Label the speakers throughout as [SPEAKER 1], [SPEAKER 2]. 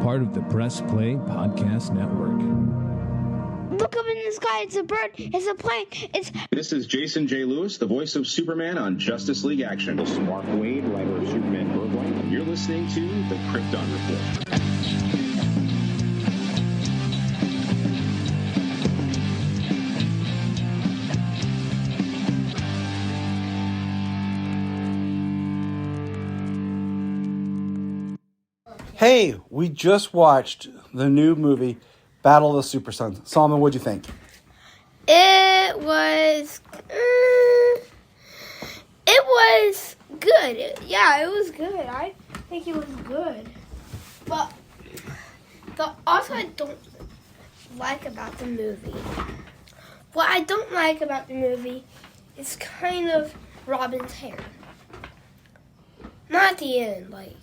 [SPEAKER 1] part of the Press Play Podcast Network.
[SPEAKER 2] Look up in the sky. It's a bird. It's a plane.
[SPEAKER 3] This is Jason J. Lewis, the voice of Superman on Justice League Action. This is Mark Wade, writer of Superman Birthright. You're listening to the Krypton Report.
[SPEAKER 4] Hey, we just watched the new movie, Battle of the Supersons. Solomon, what'd you think?
[SPEAKER 2] It was good. Yeah, it was good. I think it was good. But also I don't like about the movie. What I don't like about the movie is kind of Robin's hair. Not at the end, like.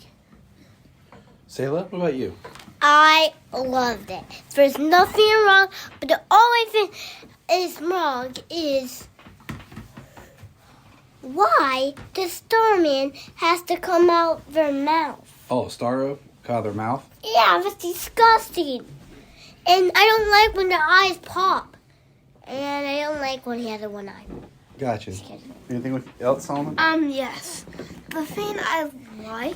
[SPEAKER 4] Sayla, what about you?
[SPEAKER 5] I loved it. There's nothing wrong, but the only thing is wrong is why the Starman has to come out their mouth.
[SPEAKER 4] Oh, Starro? Cut out their mouth?
[SPEAKER 5] Yeah, that's disgusting. And I don't like when the eyes pop. And I don't like when he has a one eye.
[SPEAKER 4] Gotcha. Anything else, Solomon?
[SPEAKER 2] Yes. The thing I like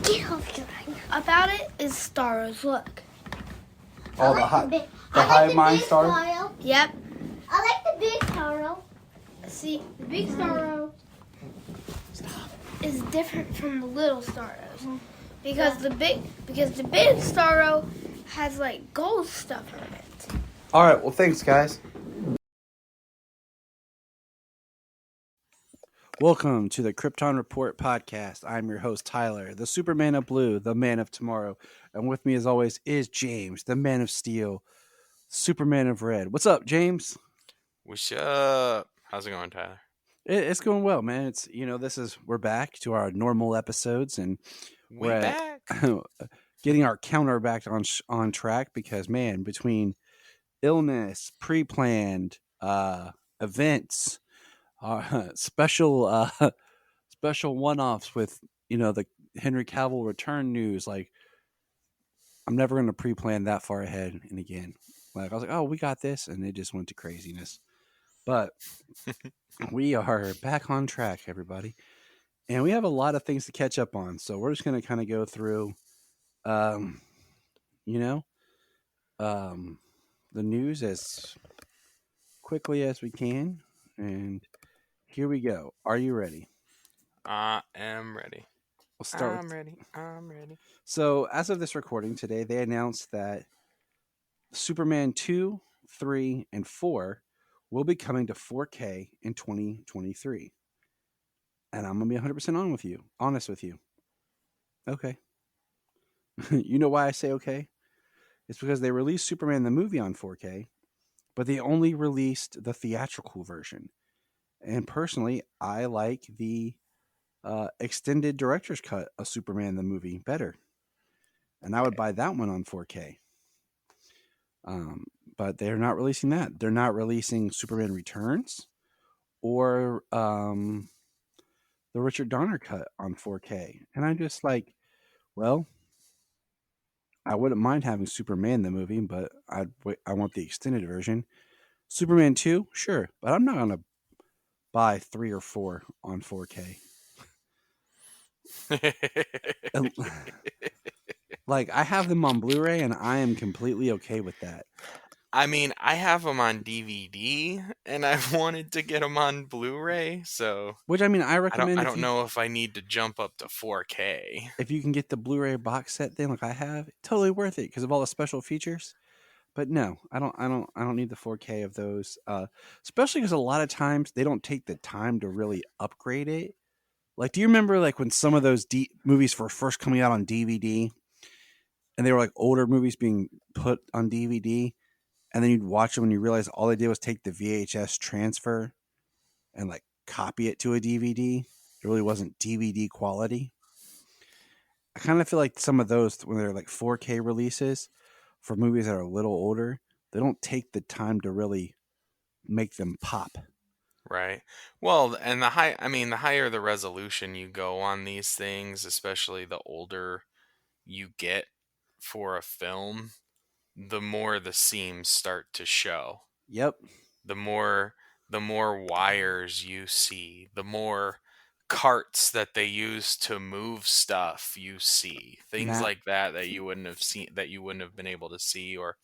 [SPEAKER 2] about it is Starro's look.
[SPEAKER 4] Oh, the hive mind Starro?
[SPEAKER 5] Starro.
[SPEAKER 2] Yep.
[SPEAKER 5] I like the big Starro.
[SPEAKER 2] See, the big Starro is different from the little Starros. Because the big Starro has like gold stuff on it.
[SPEAKER 4] All right, well, thanks, guys. Welcome to the Krypton Report podcast. I'm your host, Tyler, the Superman of Blue, the Man of Tomorrow. And with me, as always, is James, the Man of Steel, Superman of Red. What's up, James?
[SPEAKER 6] What's up? How's it going, Tyler?
[SPEAKER 4] It's going well, man. We're back to our normal episodes, and we're back. Getting our counter back on track because, man, between illness, pre-planned events, special one-offs with the Henry Cavill return news, like I'm never going to pre-plan that far ahead. And again, like I was like, oh, we got this, and it just went to craziness. But we are back on track, everybody, and we have a lot of things to catch up on. So we're just going to kind of go through, the news as quickly as we can, and here we go. Are you ready?
[SPEAKER 6] I am ready.
[SPEAKER 4] We'll start.
[SPEAKER 6] I'm ready.
[SPEAKER 4] So, as of this recording today, they announced that Superman 2, 3, and 4 will be coming to 4K in 2023. And I'm going to be 100% honest with you. Okay. You know why I say okay? It's because they released Superman the movie on 4K, but they only released the theatrical version. And personally, I like the extended director's cut of Superman the movie better. And I would buy that one on 4K. But they're not releasing that. They're not releasing Superman Returns or the Richard Donner cut on 4K. And I'm just like, well, I wouldn't mind having Superman the movie, but I want the extended version. Superman 2, sure, but I'm not going to buy 3 or 4 on 4K. Like, I have them on Blu-ray, and I am completely okay with that.
[SPEAKER 6] I mean, I have them on DVD, and I wanted to get them on Blu-ray, so...
[SPEAKER 4] Which, I mean, I recommend...
[SPEAKER 6] I don't know if I need to jump up to 4K.
[SPEAKER 4] If you can get the Blu-ray box set thing like I have, totally worth it because of all the special features. But no, I don't need the 4K of those. Especially because a lot of times they don't take the time to really upgrade it. Like, do you remember like when some of those movies were first coming out on DVD, and they were like older movies being put on DVD, and then you'd watch them and you realize all they did was take the VHS transfer and like copy it to a DVD. It really wasn't DVD quality. I kind of feel like some of those, when they're like 4K releases for movies that are a little older, they don't take the time to really make them pop.
[SPEAKER 6] Right. Well, and the higher the resolution you go on these things, especially the older you get, for a film, the more the seams start to show.
[SPEAKER 4] Yep.
[SPEAKER 6] The more wires you see, the more carts that they use to move stuff you see. Things like that you wouldn't have seen, that you wouldn't have been able to see or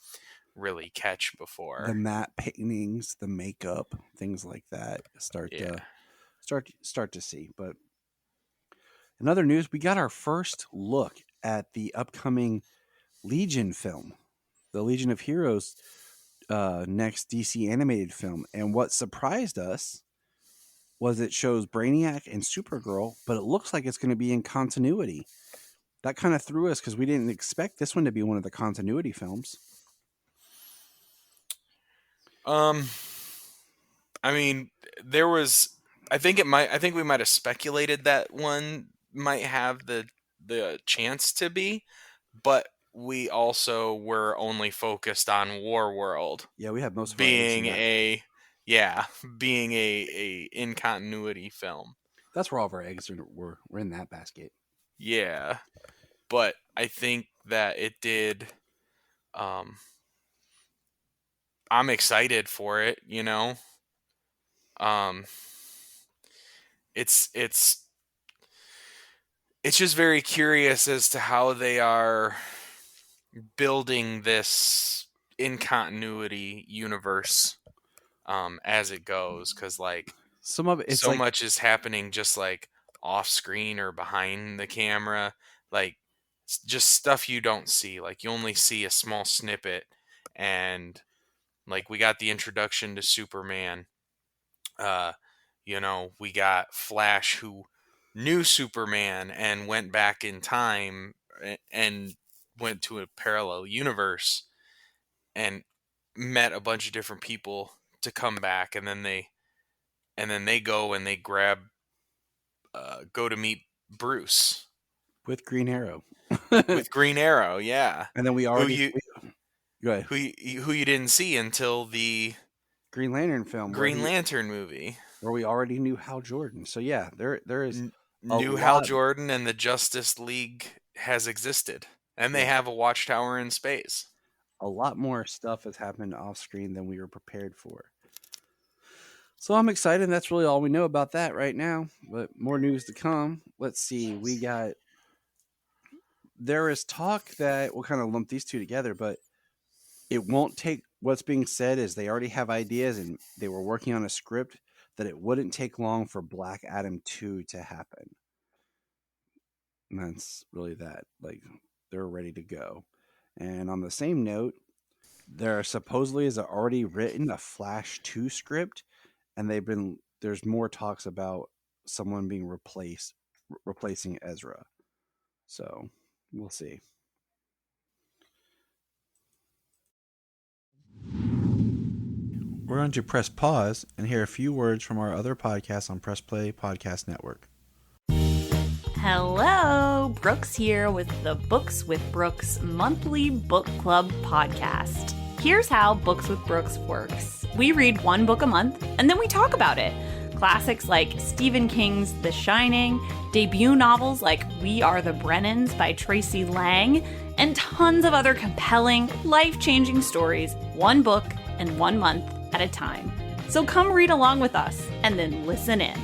[SPEAKER 6] really catch before.
[SPEAKER 4] The matte paintings, the makeup, things like that start to see. But in other news, we got our first look at the upcoming Legion film, the Legion of Heroes next DC animated film. And what surprised us was it shows Brainiac and Supergirl, but it looks like it's going to be in continuity. That kind of threw us because we didn't expect this one to be one of the continuity films.
[SPEAKER 6] I mean, there was. I think we might have speculated that one might have the chance to be, but we also were only focused on Warworld.
[SPEAKER 4] Yeah, we have most of
[SPEAKER 6] being a in continuity film.
[SPEAKER 4] That's where all of our eggs were in that basket.
[SPEAKER 6] Yeah, but I think that it did. I'm excited for it. You know. It's just very curious as to how they are building this in continuity universe as it goes, because like
[SPEAKER 4] some of it,
[SPEAKER 6] much is happening just like off screen or behind the camera, like just stuff you don't see. Like you only see a small snippet, and like we got the introduction to Superman. You know, we got Flash, who knew Superman and went back in time and went to a parallel universe and met a bunch of different people to come back, and then they go and they go to meet Bruce
[SPEAKER 4] with Green Arrow.
[SPEAKER 6] With Green Arrow, yeah.
[SPEAKER 4] And then we already go ahead.
[SPEAKER 6] Who you didn't see until the
[SPEAKER 4] Green Lantern film,
[SPEAKER 6] Lantern movie,
[SPEAKER 4] where we already knew Hal Jordan. So yeah, there is
[SPEAKER 6] Hal Jordan, and the Justice League has existed, and they have a watchtower in space.
[SPEAKER 4] A lot more stuff has happened off screen than we were prepared for. So I'm excited. That's really all we know about that right now, but more news to come. Let's see. There is talk that we'll kind of lump these two together, but it won't take. What's being said is they already have ideas and they were working on a script that it wouldn't take long for Black Adam 2 to happen. And that's really that. Like, they're ready to go. And on the same note, there supposedly is already written a Flash 2 script, and there's more talks about someone being replacing Ezra. So we'll see. We're going to press pause and hear a few words from our other podcasts on Press Play Podcast Network.
[SPEAKER 7] Hello, Brooks here with the Books with Brooks monthly book club podcast. Here's how Books with Brooks works. We read one book a month and then we talk about it. Classics like Stephen King's The Shining, debut novels like We Are the Brennans by Tracy Lang, and tons of other compelling, life-changing stories, one book and 1 month at a time. So come read along with us and then listen in.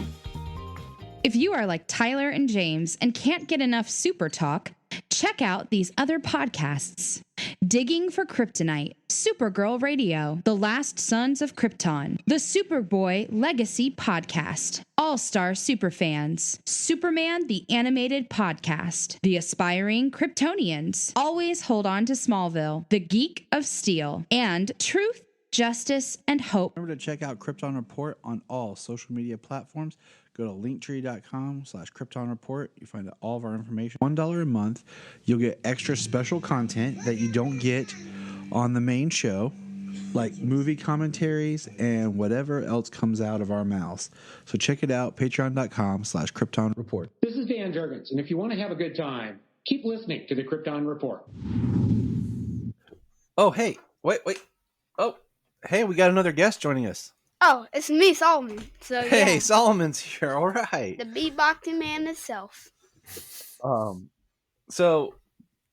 [SPEAKER 8] If you are like Tyler and James and can't get enough Super Talk, check out these other podcasts. Digging for Kryptonite, Supergirl Radio, The Last Sons of Krypton, the Superboy Legacy Podcast, All-Star Superfans, Superman the Animated Podcast, The Aspiring Kryptonians, Always Hold On to Smallville, The Geek of Steel, and Truth, Justice, and Hope.
[SPEAKER 4] Remember to check out Krypton Report on all social media platforms. Go to linktree.com/Krypton Report. You find all of our information. $1 a month. You'll get extra special content that you don't get on the main show, like movie commentaries and whatever else comes out of our mouths. So check it out, patreon.com/Krypton Report.
[SPEAKER 9] This is Dan Jurgens, and if you want to have a good time, keep listening to the Krypton Report.
[SPEAKER 4] Oh, hey. Wait. Oh, hey, we got another guest joining us.
[SPEAKER 2] Oh, it's me, Solomon. So
[SPEAKER 4] Hey,
[SPEAKER 2] yeah,
[SPEAKER 4] Solomon's here. All right.
[SPEAKER 2] the beatboxing man itself.
[SPEAKER 4] So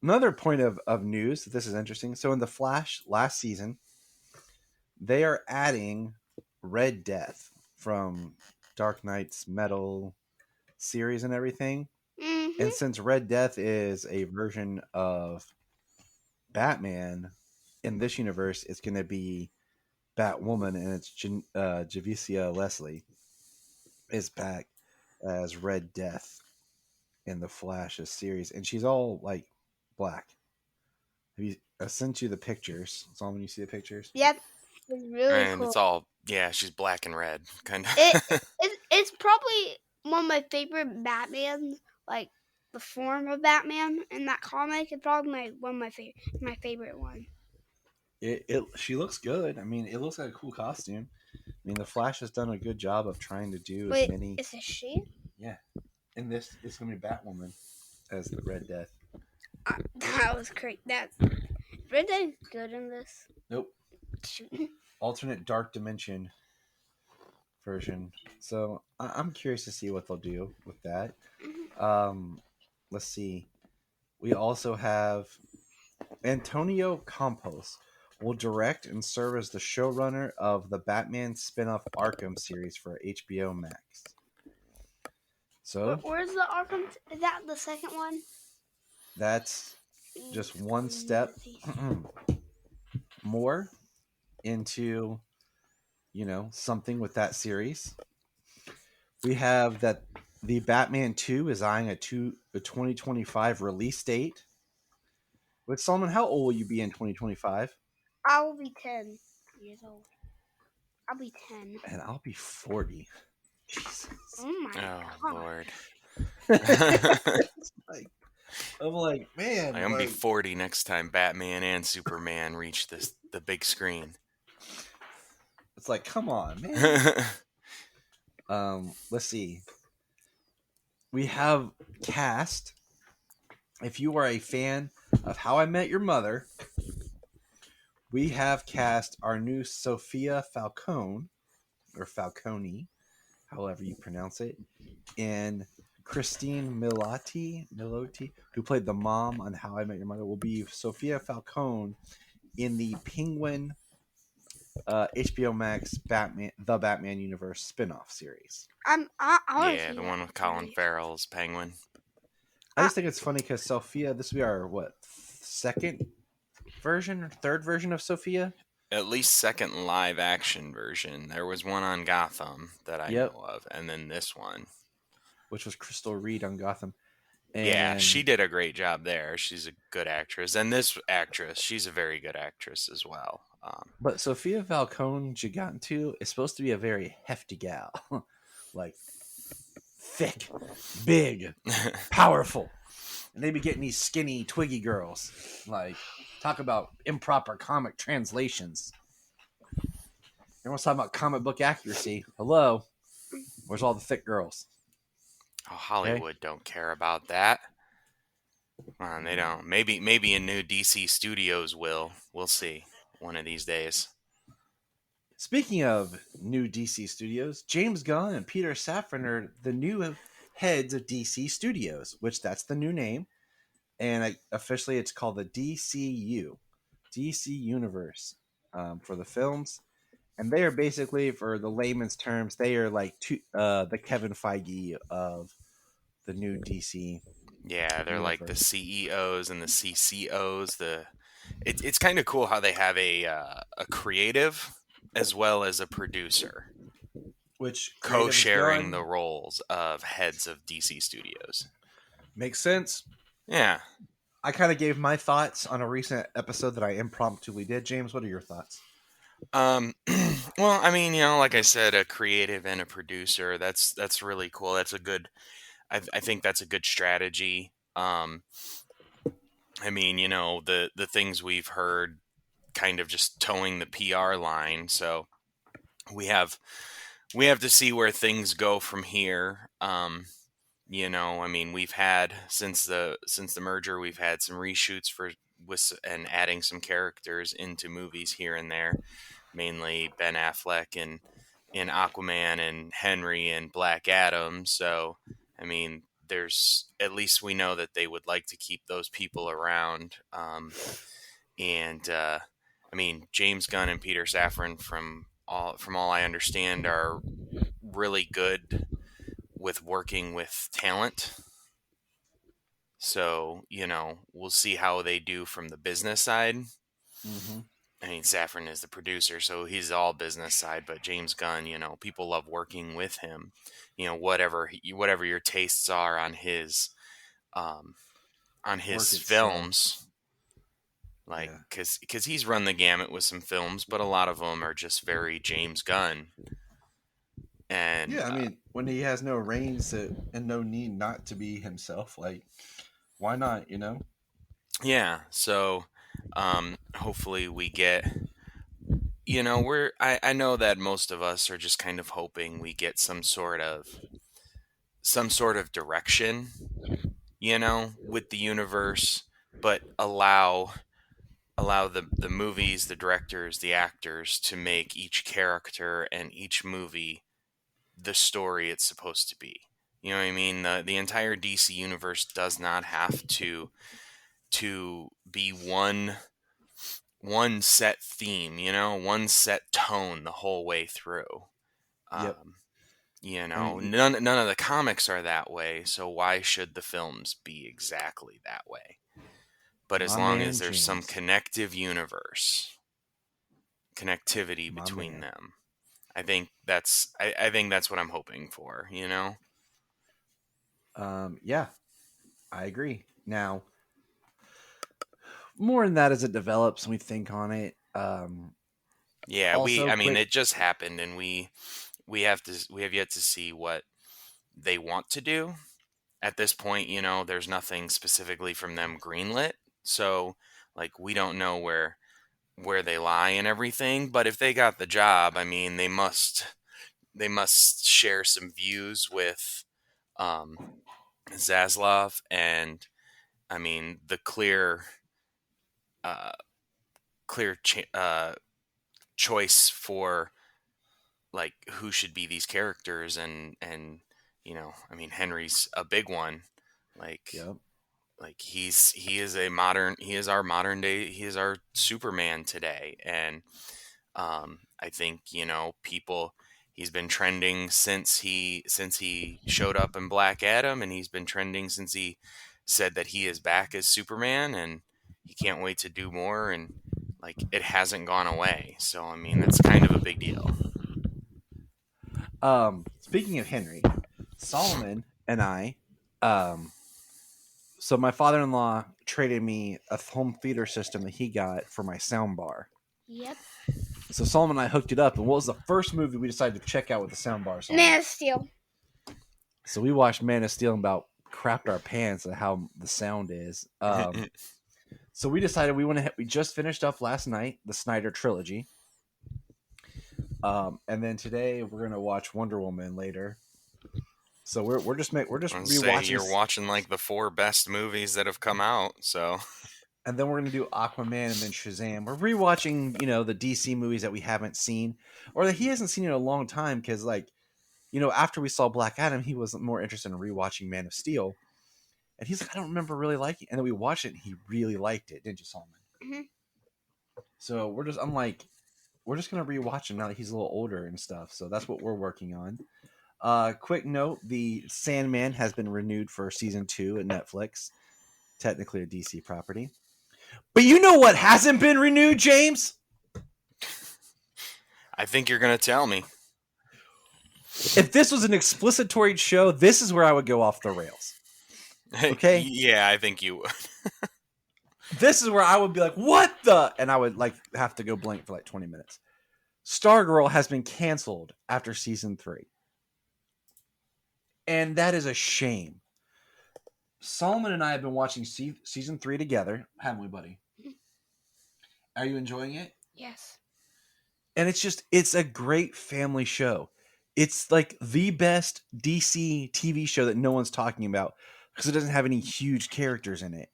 [SPEAKER 4] Another point of news, this is interesting. So in The Flash last season, they are adding Red Death from Dark Knight's Metal series and everything. And since Red Death is a version of Batman in this universe, it's going to be Batwoman, and it's Javicia Leslie is back as Red Death in the Flash's series, and she's all like black. I sent you the pictures. So when you see the pictures,
[SPEAKER 2] Yep, it's really
[SPEAKER 6] And
[SPEAKER 2] cool.
[SPEAKER 6] it's all, yeah, she's black and red, kind of.
[SPEAKER 2] It's probably one of my favorite Batmans, like the form of Batman in that comic. It's probably one of my favorite one.
[SPEAKER 4] she looks good. I mean, it looks like a cool costume. I mean, the Flash has done a good job of trying to do as
[SPEAKER 2] Wait,
[SPEAKER 4] many.
[SPEAKER 2] is it she?
[SPEAKER 4] Yeah, and this is going to be Batwoman as the Red Death.
[SPEAKER 2] That was great. That's Red Dead good in this.
[SPEAKER 4] Nope.
[SPEAKER 2] Shoot.
[SPEAKER 4] Alternate dark dimension version. So I'm curious to see what they'll do with that. Let's see. We also have Antonio Campos will direct and serve as the showrunner of the Batman spin-off Arkham series for HBO Max. So
[SPEAKER 2] Where's the Arkham? Is that the second one?
[SPEAKER 4] that's just one step more into, something with that series. We have that the Batman 2 is eyeing a 2025 release date. With Solomon, how old will you be in 2025?
[SPEAKER 2] I will be 10 years old. I'll be 10.
[SPEAKER 4] And I'll be 40. Jesus.
[SPEAKER 2] Oh my god.
[SPEAKER 6] Lord.
[SPEAKER 4] I'm like, man.
[SPEAKER 6] I'm going to be 40 next time Batman and Superman reach the big screen.
[SPEAKER 4] It's like, come on, man. Let's see. We have cast. If you are a fan of How I Met Your Mother, we have cast our new Sophia Falcone, or Falcone, however you pronounce it, and Christine Milioti, who played the mom on How I Met Your Mother, will be Sophia Falcone in the Penguin HBO Max The Batman Universe spinoff series.
[SPEAKER 6] Yeah, the one with Colin Farrell's Penguin.
[SPEAKER 4] I just think it's funny because Sophia, this will be our, second version or third version of Sophia?
[SPEAKER 6] At least second live action version. There was one on Gotham that I know of, and then this one.
[SPEAKER 4] Which was Crystal Reed on Gotham.
[SPEAKER 6] Yeah, she did a great job there. She's a good actress. And this actress, she's a very good actress as well.
[SPEAKER 4] But Sophia Falcone Gigantu is supposed to be a very hefty gal. Like, thick, big, powerful. And they be getting these skinny, twiggy girls. Like, talk about improper comic translations. Everyone's talking about comic book accuracy. Hello? Where's all the thick girls?
[SPEAKER 6] Oh, Hollywood don't care about that. They don't. Maybe a new DC Studios will. We'll see one of these days.
[SPEAKER 4] Speaking of new DC Studios, James Gunn and Peter Safran are the new heads of DC Studios, which that's the new name. And officially it's called the DCU, DC Universe, for the films. And they are basically, for the layman's terms, they are like the Kevin Feige of the new DC.
[SPEAKER 6] Yeah, they're like the CEOs and the CCOs. It's kind of cool how they have a creative as well as a producer,
[SPEAKER 4] which
[SPEAKER 6] co-sharing the roles of heads of DC Studios.
[SPEAKER 4] Makes sense.
[SPEAKER 6] Yeah.
[SPEAKER 4] I kind of gave my thoughts on a recent episode that I impromptu did. James, what are your thoughts?
[SPEAKER 6] Well, I mean, like I said, a creative and a producer, that's really cool. That's a good, I think that's a good strategy. I mean, the things we've heard kind of just towing the PR line. So we have to see where things go from here. I mean, we've had since the merger, we've had some reshoots and adding some characters into movies here and there, mainly Ben Affleck in Aquaman and Henry and Black Adam. So, I mean, there's at least we know that they would like to keep those people around. And I mean, James Gunn and Peter Safran, from all I understand, are really good with working with talent. So, we'll see how they do from the business side.
[SPEAKER 4] Mm-hmm.
[SPEAKER 6] I mean, Safran is the producer, so he's all business side. But James Gunn, people love working with him. Whatever your tastes are on his
[SPEAKER 4] Work itself.
[SPEAKER 6] films, like
[SPEAKER 4] Yeah.
[SPEAKER 6] because he's run the gamut with some films, but a lot of them are just very James Gunn. And
[SPEAKER 4] Yeah, I mean, when he has no reins and no need not to be himself, like, why not?
[SPEAKER 6] yeah, so hopefully we get. I know that most of us are just kind of hoping we get some sort of direction, with the universe, but allow the movies, the directors, the actors to make each character and each movie the story it's supposed to be. You know what I mean? The entire DC universe does not have to be one set theme, one set tone the whole way through.
[SPEAKER 4] Yep.
[SPEAKER 6] None of the comics are that way, so why should the films be exactly that way? But as
[SPEAKER 4] My
[SPEAKER 6] long
[SPEAKER 4] man
[SPEAKER 6] as there's some
[SPEAKER 4] James.
[SPEAKER 6] connectivity
[SPEAKER 4] My
[SPEAKER 6] between
[SPEAKER 4] man.
[SPEAKER 6] them, I think that's what I'm hoping for.
[SPEAKER 4] Yeah, I agree. Now, more in that as it develops and we think on it.
[SPEAKER 6] Yeah,
[SPEAKER 4] Also,
[SPEAKER 6] it just happened, and we have yet to see what they want to do. At this point, there's nothing specifically from them greenlit, so like we don't know where they lie and everything. But if they got the job, I mean, they must share some views with Zaslav, and I mean the clear choice for like who should be these characters, and I mean, Henry's a big one. Like
[SPEAKER 4] yep.
[SPEAKER 6] he is our modern day, he is our Superman today. And I think people, he's been trending since he showed up in Black Adam, and he's been trending since he said that he is back as Superman, and he can't wait to do more, and like it hasn't gone away. So I mean, that's kind of a big deal.
[SPEAKER 4] Speaking of Henry, Solomon and I, so my father-in-law traded me a home theater system that he got for my sound bar.
[SPEAKER 5] Yep.
[SPEAKER 4] So Solomon and I hooked it up, and what was the first movie we decided to check out with the sound bar? Solomon?
[SPEAKER 2] Man of Steel.
[SPEAKER 4] So we watched Man of Steel and about crapped our pants at how the sound is. So we decided we just finished up last night the Snyder trilogy. And then today we're gonna watch Wonder Woman later. So we're just rewatching.
[SPEAKER 6] You're watching like the 4 best movies that have come out. So,
[SPEAKER 4] and then we're gonna do Aquaman and then Shazam. We're rewatching, the DC movies that we haven't seen or that he hasn't seen in a long time. Because after we saw Black Adam, he was more interested in rewatching Man of Steel, and he's like, I don't remember really liking it. And then we watched it, and he really liked it, didn't you, Solomon?
[SPEAKER 2] Mm-hmm.
[SPEAKER 4] So we're just gonna rewatch him now that he's a little older and stuff. So that's what we're working on. Quick note: the Sandman has been renewed for season 2 at Netflix. Technically a DC property, but you know what hasn't been renewed, James?
[SPEAKER 6] I think you're gonna tell me.
[SPEAKER 4] If this was an explicitory show, this is where I would go off the rails. Okay?
[SPEAKER 6] Yeah, I think you would.
[SPEAKER 4] This is where I would be like, what the? And I would have to go blank for like 20 minutes. Stargirl has been canceled after season 3. And that is a shame. Solomon and I have been watching season 3 together, haven't we, buddy? Are you enjoying it?
[SPEAKER 2] Yes.
[SPEAKER 4] And it's a great family show. It's like the best DC TV show that no one's talking about because it doesn't have any huge characters in it.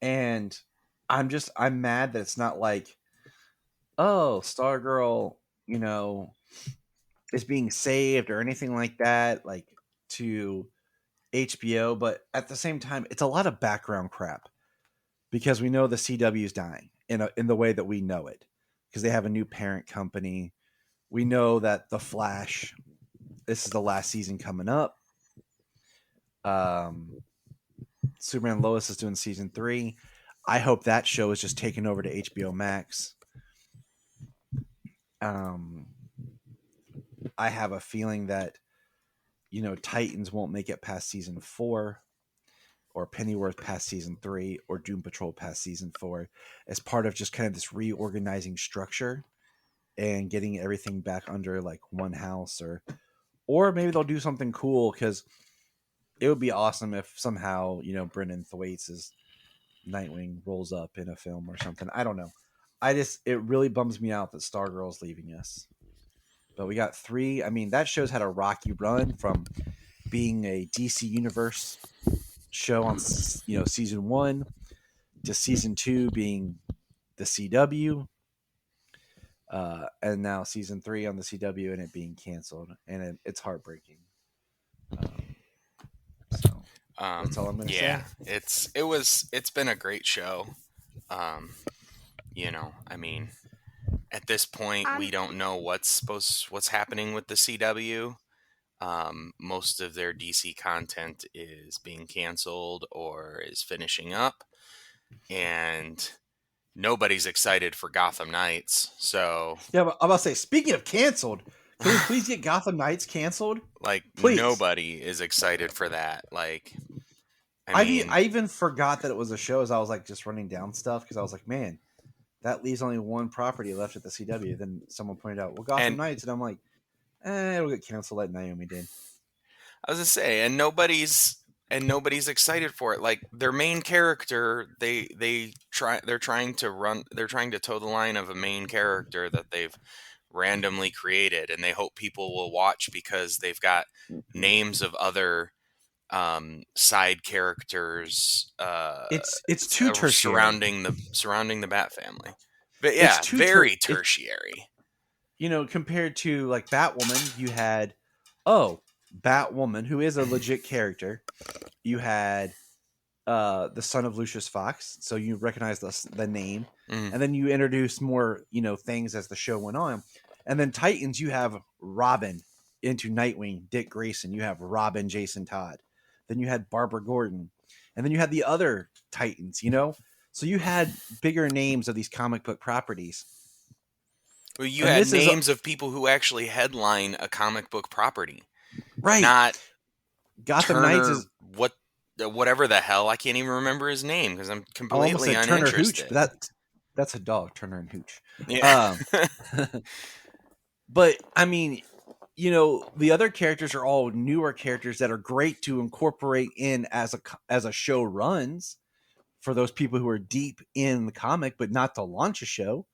[SPEAKER 4] And I'm mad that it's not like, oh, Stargirl, is being saved or anything like that. Like to HBO, but at the same time, it's a lot of background crap because we know the CW is dying in the way that we know it because they have a new parent company. We know that The Flash, this is the last season coming up. Superman and Lois is doing season 3. I hope that show is just taken over to HBO Max. I have a feeling that, Titans won't make it past season 4, or Pennyworth past season 3, or Doom Patrol past season 4, as part of just kind of this reorganizing structure and getting everything back under like one house, or maybe they'll do something cool, because it would be awesome if somehow, Brendan Thwaites' Nightwing rolls up in a film or something. I don't know. It really bums me out that Stargirl's leaving us. But we got 3. I mean, that show's had a rocky run from being a DC Universe show on, season 1 to season 2 being the CW. And now season 3 on the CW and it being canceled. And it's heartbreaking. So that's all I'm going to say.
[SPEAKER 6] It's been a great show. I mean, at this point, we don't know what's happening with the CW. Most of their DC content is being canceled or is finishing up, and nobody's excited for Gotham Knights. So
[SPEAKER 4] yeah, but I'm about to say, speaking of canceled, can we please get Gotham Knights canceled?
[SPEAKER 6] Like,
[SPEAKER 4] please.
[SPEAKER 6] Nobody is excited for that. Like,
[SPEAKER 4] I even forgot that it was a show as I was like just running down stuff because I was like, man, that leaves only one property left at the CW. Then someone pointed out, well, Gotham Knights, and I'm like, it'll get canceled like Naomi did.
[SPEAKER 6] I was gonna say, and nobody's excited for it. Like, their main character, they're trying to toe the line of a main character that they've randomly created, and they hope people will watch because they've got names of other side characters.
[SPEAKER 4] It's too tertiary
[SPEAKER 6] surrounding the Bat family, but yeah, it's very tertiary.
[SPEAKER 4] Compared to like Batwoman, you had Batwoman, who is a legit character. You had the son of Lucius Fox, so you recognize the name, and then you introduce more things as the show went on. And then Titans, you have Robin into Nightwing, Dick Grayson. You have Robin, Jason Todd. Then you had Barbara Gordon, and then you had the other Titans. So you had bigger names of these comic book properties.
[SPEAKER 6] Well, you had names of people who actually headline a comic book property,
[SPEAKER 4] right?
[SPEAKER 6] Not
[SPEAKER 4] Gotham Knights is
[SPEAKER 6] whatever the hell. I can't even remember his name because I'm completely uninterested.
[SPEAKER 4] Turner Hooch, that's a dog, Turner and Hooch.
[SPEAKER 6] Yeah.
[SPEAKER 4] But I mean, the other characters are all newer characters that are great to incorporate in as a show runs for those people who are deep in the comic, but not to launch a show.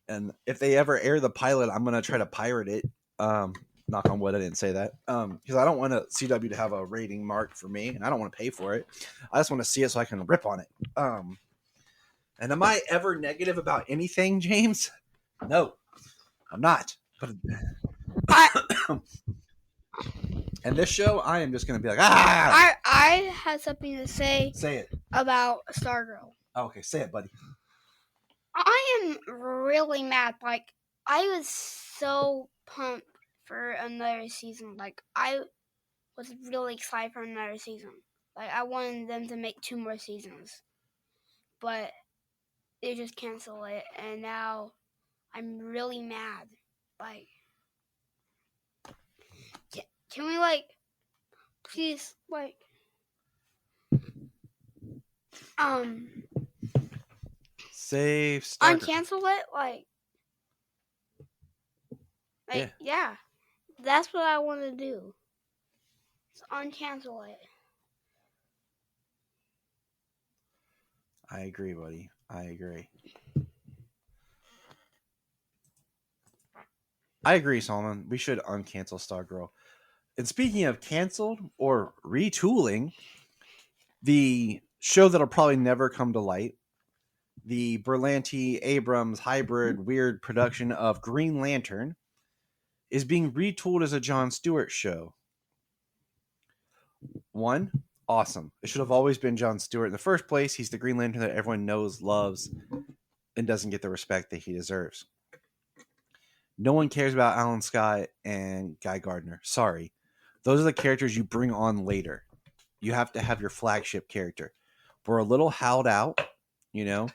[SPEAKER 4] And if they ever air the pilot, I'm going to try to pirate it. Knock on wood, I didn't say that. Because I don't want CW to have a rating marked for me, and I don't want to pay for it. I just want to see it so I can rip on it. And am I ever negative about anything, James? No, I'm not. But and this show, I am just going to be like,
[SPEAKER 2] I had something to say.
[SPEAKER 4] Say it.
[SPEAKER 2] About Stargirl.
[SPEAKER 4] Okay, say it, buddy.
[SPEAKER 2] I am really mad. Like, I was so pumped for another season. Like, I was really excited for another season. Like, I wanted them to make 2 more seasons. But they just canceled it, and now I'm really mad. Like, can we, like, please, like,
[SPEAKER 4] save Stargirl.
[SPEAKER 2] Uncancel it? Like yeah. That's what I want to do. So uncancel it.
[SPEAKER 4] I agree, buddy. I agree, Solomon. We should uncancel Stargirl. And speaking of canceled or retooling, the show that'll probably never come to light, the Berlanti Abrams hybrid weird production of Green Lantern, is being retooled as a Jon Stewart show. One, awesome. It should have always been John Stewart in the first place. He's the Green Lantern that everyone knows, loves, and doesn't get the respect that he deserves. No one cares about Alan Scott and Guy Gardner. Sorry. Those are the characters you bring on later. You have to have your flagship character. We're a little howled out, you know,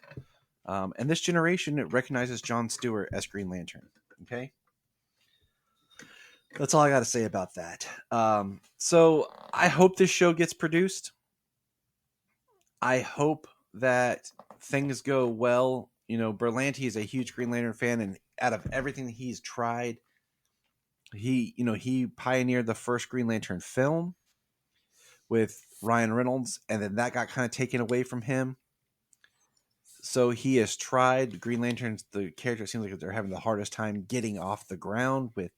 [SPEAKER 4] and this generation it recognizes John Stewart as Green Lantern. Okay, that's all I got to say about that. So I hope this show gets produced. I hope that things go well. You know, Berlanti is a huge Green Lantern fan, and out of everything that he's tried, he pioneered the first Green Lantern film with Ryan Reynolds, and then that got kind of taken away from him. So he has tried. Green Lanterns, the character seems like they're having the hardest time getting off the ground with,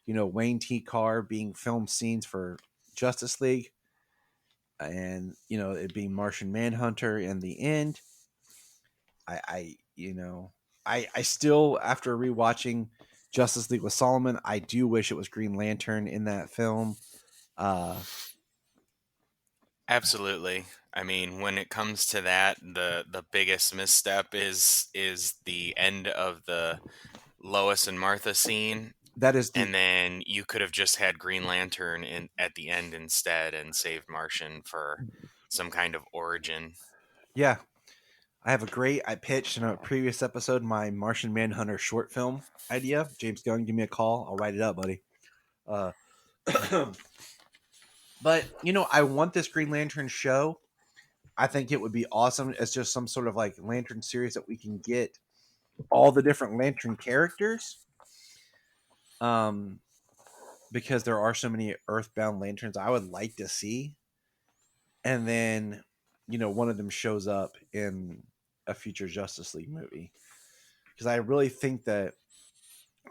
[SPEAKER 4] Wayne T. Carr being filmed scenes for Justice League and, it being Martian Manhunter in the end. I still, after rewatching Justice League with Solomon, I do wish it was Green Lantern in that film.
[SPEAKER 6] Absolutely. I mean, when it comes to that, the biggest misstep is the end of the Lois and Martha scene.
[SPEAKER 4] That is
[SPEAKER 6] and then you could have just had Green Lantern at the end instead and saved Martian for some kind of origin.
[SPEAKER 4] Yeah. I pitched in a previous episode my Martian Manhunter short film idea. James Gunn, give me a call. I'll write it up, buddy. But, I want this Green Lantern show. I think it would be awesome as just some sort of like Lantern series that we can get all the different Lantern characters. Because there are so many Earthbound Lanterns I would like to see. And then, one of them shows up in a future Justice League movie. Because I really think that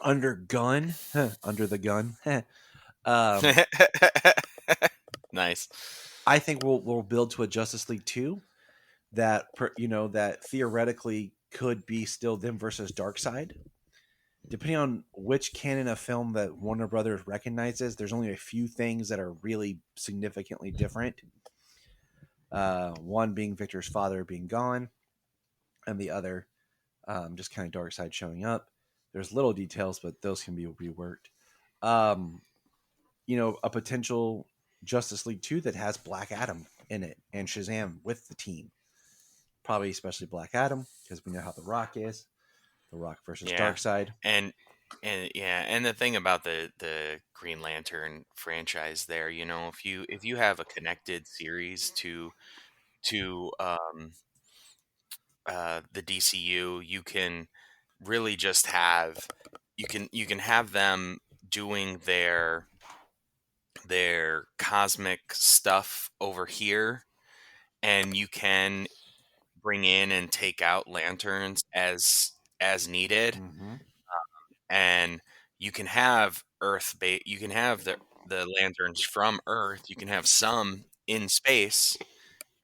[SPEAKER 4] under the gun,
[SPEAKER 6] nice.
[SPEAKER 4] I think we'll build to a Justice League 2 that that theoretically could be still them versus Darkseid. Depending on which canon of film that Warner Brothers recognizes, there's only a few things that are really significantly different. One being Victor's father being gone, and the other just kind of Darkseid showing up. There's little details, but those can be reworked. A potential Justice League 2 that has Black Adam in it and Shazam with the team. Probably especially Black Adam, because we know how The Rock is. The Rock versus Darkseid.
[SPEAKER 6] And the thing about the Green Lantern franchise there, if you have a connected series to the DCU, you can really just have you can have them doing their cosmic stuff over here, and you can bring in and take out lanterns as needed.
[SPEAKER 4] Mm-hmm.
[SPEAKER 6] And you can have you can have the lanterns from Earth, you can have some in space,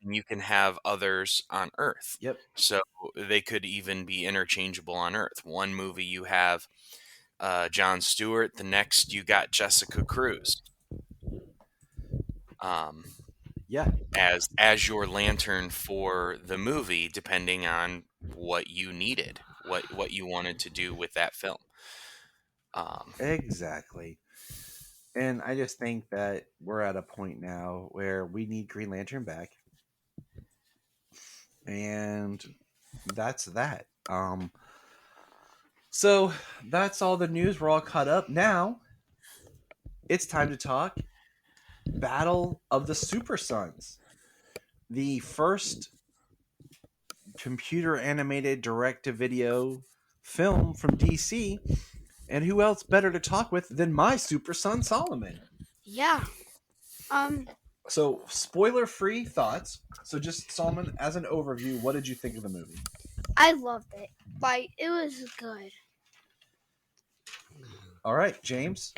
[SPEAKER 6] and you can have others on Earth.
[SPEAKER 4] Yep.
[SPEAKER 6] So they could even be interchangeable on Earth. One movie you have John Stewart, the next you got Jessica Cruz. As your lantern for the movie, depending on what you needed, what you wanted to do with that film.
[SPEAKER 4] Exactly. And I just think that we're at a point now where we need Green Lantern back. And that's that. So that's all the news. We're all caught up. Now it's time to talk Battle of the Supersons. The first computer animated direct-to-video film from DC. And who else better to talk with than my super son, Solomon?
[SPEAKER 2] Yeah.
[SPEAKER 4] So, spoiler-free thoughts. So, just, Solomon, as an overview, what did you think of the movie?
[SPEAKER 2] I loved it. It was good.
[SPEAKER 4] All right, James?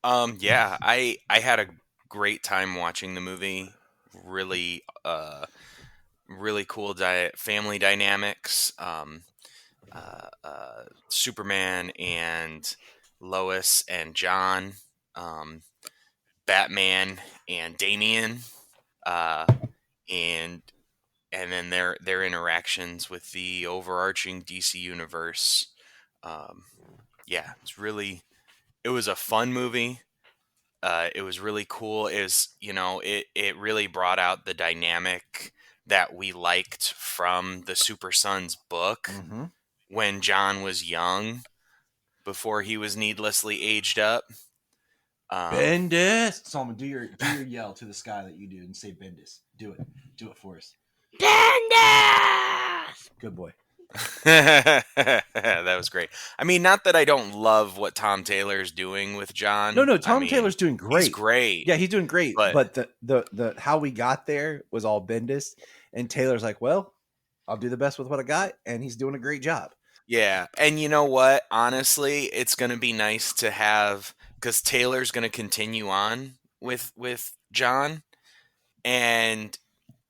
[SPEAKER 6] Yeah, I had a great time watching the movie. Really, really cool family dynamics. Superman and Lois and John Batman and Damian, and then their interactions with the overarching DC universe. Yeah, it was a fun movie. It was really cool. It really brought out the dynamic that we liked from the Super Sons book
[SPEAKER 4] Mm-hmm.
[SPEAKER 6] when John was young, before he was needlessly aged up.
[SPEAKER 4] Bendis. Solomon, do your yell to the sky that you do and say Bendis. Do it for us.
[SPEAKER 2] Bendis!
[SPEAKER 4] Good boy.
[SPEAKER 6] That was great. I mean, not that I don't love what Tom Taylor's doing with John.
[SPEAKER 4] No, Tom Taylor's doing great.
[SPEAKER 6] He's great.
[SPEAKER 4] Yeah, he's doing great.
[SPEAKER 6] But
[SPEAKER 4] the how we got there was all Bendis, and Taylor's like, well, I'll do the best with what I got, and he's doing a great job.
[SPEAKER 6] yeah, and you know what? Honestly, it's going to be nice to have, because Taylor's going to continue on with John, and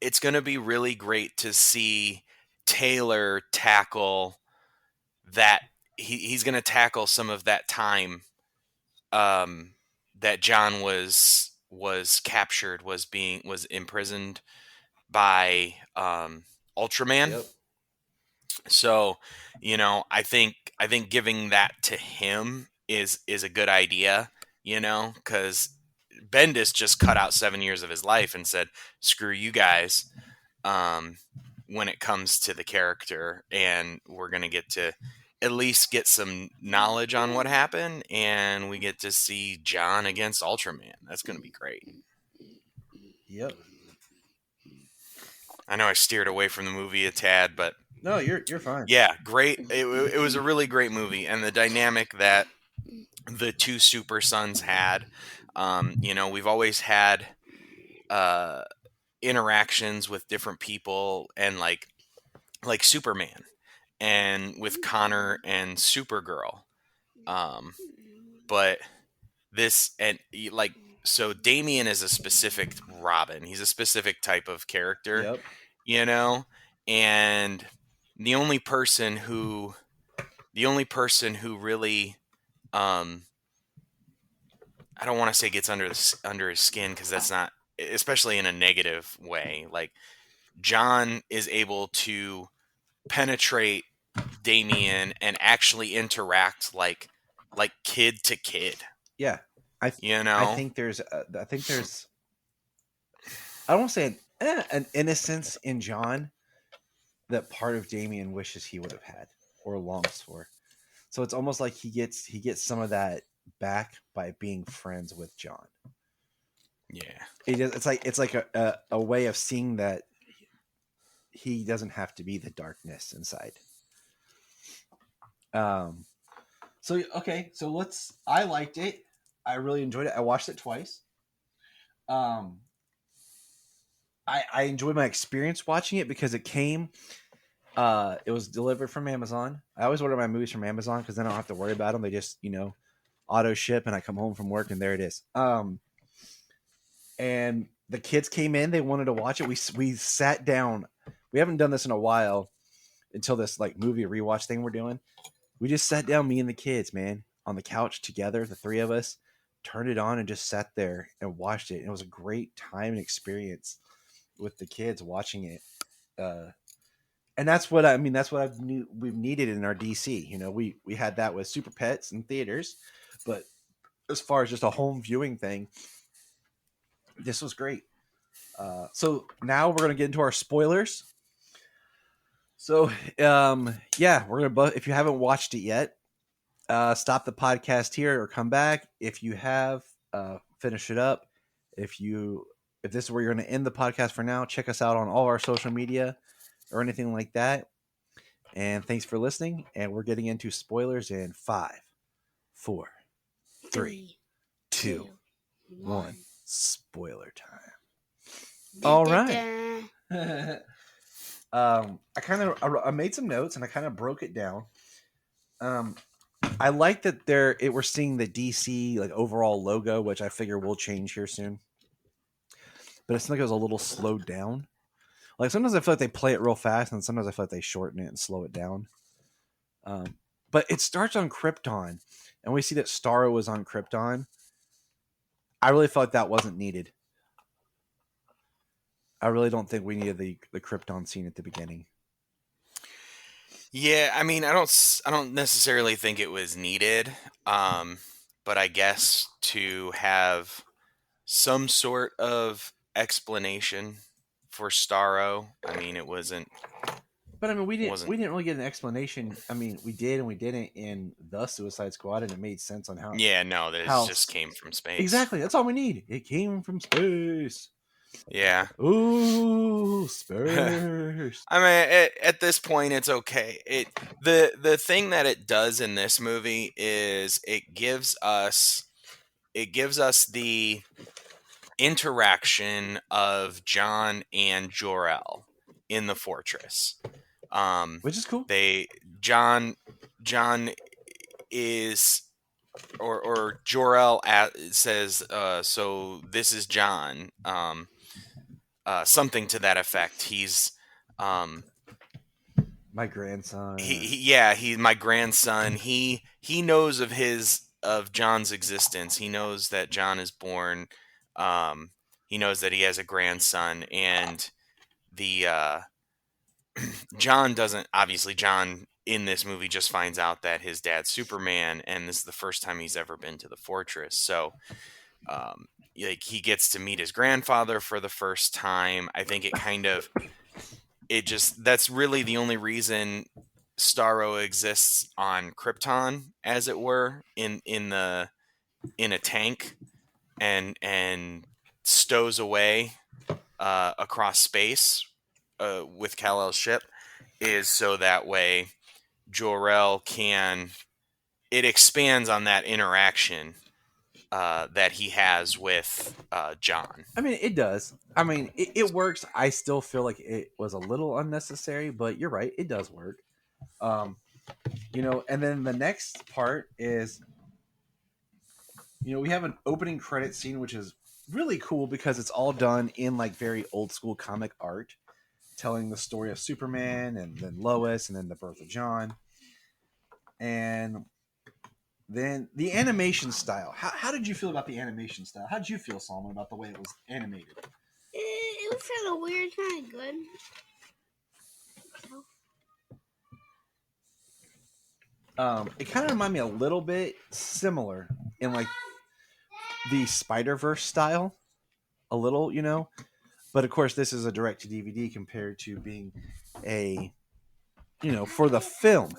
[SPEAKER 6] it's going to be really great to see Taylor tackle that. He's going to tackle some of that time that John was captured, was imprisoned by Ultraman.
[SPEAKER 4] Yep.
[SPEAKER 6] So, I think giving that to him is a good idea, because Bendis just cut out 7 years of his life and said, "Screw you guys," when it comes to the character, and we're gonna get to at least get some knowledge on what happened, and we get to see John against Ultraman. That's gonna be great.
[SPEAKER 4] Yep.
[SPEAKER 6] I know I steered away from the movie a tad, but
[SPEAKER 4] No, you're fine.
[SPEAKER 6] yeah, great. It was a really great movie, and the dynamic that the two Super Sons had. We've always had interactions with different people, and like Superman, and with Connor and Supergirl. But this, and so Damian is a specific Robin. He's a specific type of character.
[SPEAKER 4] Yep.
[SPEAKER 6] And the only person who really, I don't want to say gets under his skin, because that's not, especially in a negative way. Like, John is able to penetrate Damian and actually interact like kid to kid.
[SPEAKER 4] Yeah. I think there's I don't want to say an innocence in John that part of Damian wishes he would have had or longs for. So it's almost like he gets some of that back by being friends with John.
[SPEAKER 6] Yeah.
[SPEAKER 4] It's like a way of seeing that he doesn't have to be the darkness inside. So I liked it. I really enjoyed it. I watched it twice. I enjoyed my experience watching it because it came. It was delivered from Amazon. I always order my movies from Amazon because then I don't have to worry about them. They just auto ship, and I come home from work and there it is. And the kids came in. They wanted to watch it. We sat down. We haven't done this in a while until this movie rewatch thing we're doing. We just sat down, me and the kids, man, on the couch together, the three of us, turned it on and just sat there and watched it. And it was a great time and experience with the kids watching it. And that's what we've needed in our DC. We had that with Super Pets in theaters, but as far as just a home viewing thing, this was great. So now we're going to get into our spoilers. So, we're going to, if you haven't watched it yet, stop the podcast here or come back. If you have, finish it up. If this is where you're going to end the podcast for now, check us out on all our social media or anything like that. And thanks for listening. And we're getting into spoilers in 5, 4, 3, 2, 1. Spoiler time. All right. I made some notes and I kind of broke it down. I like that we're seeing the DC overall logo, which I figure will change here soon. But it seemed like it was a little slowed down. Sometimes I feel like they play it real fast, and sometimes I feel like they shorten it and slow it down. But it starts on Krypton, and we see that Starro was on Krypton. I really felt that wasn't needed. I really don't think we needed the Krypton scene at the beginning.
[SPEAKER 6] Yeah, I mean, I don't necessarily think it was needed, but I guess to have some sort of explanation for Starro. I mean, it wasn't.
[SPEAKER 4] But I mean, we
[SPEAKER 6] Wasn't.
[SPEAKER 4] didn't really get an explanation. I mean, we did and we didn't in the Suicide Squad, and it made sense on how.
[SPEAKER 6] Yeah, no, this
[SPEAKER 4] how
[SPEAKER 6] just came from space.
[SPEAKER 4] Exactly, that's all we need. It came from space.
[SPEAKER 6] Yeah.
[SPEAKER 4] Ooh, space.
[SPEAKER 6] I mean, at this point, it's okay. The thing that it does in this movie is it gives us the interaction of John and Jor-El in the fortress,
[SPEAKER 4] Which is cool.
[SPEAKER 6] John is or Jor-El says, so this is John, something to that effect. He's
[SPEAKER 4] my grandson.
[SPEAKER 6] He's my grandson. He knows of John's existence. He knows that John is born. He knows that he has a grandson, and the John doesn't. Obviously, John in this movie just finds out that his dad's Superman, and this is the first time he's ever been to the fortress. So, like, he gets to meet his grandfather for the first time. I think that's really the only reason Starro exists on Krypton, as it were, in a tank and stows away across space with Kal-El's ship, is so that way Jor-El it expands on that interaction that he has with John.
[SPEAKER 4] I mean, it does. I mean, it works. I still feel like it was a little unnecessary, but you're right. It does work. And then the next part is, we have an opening credit scene, which is really cool because it's all done in like very old school comic art, telling the story of Superman and then Lois and then the birth of John. And then the animation style. How did you feel about the animation style? How did you feel, Solomon, about the way it was animated?
[SPEAKER 2] It was kind of weird, kind of good.
[SPEAKER 4] It kind of reminded me a little bit similar in like the Spider-Verse style, a little, but of course this is a direct to DVD compared to being a, for the film.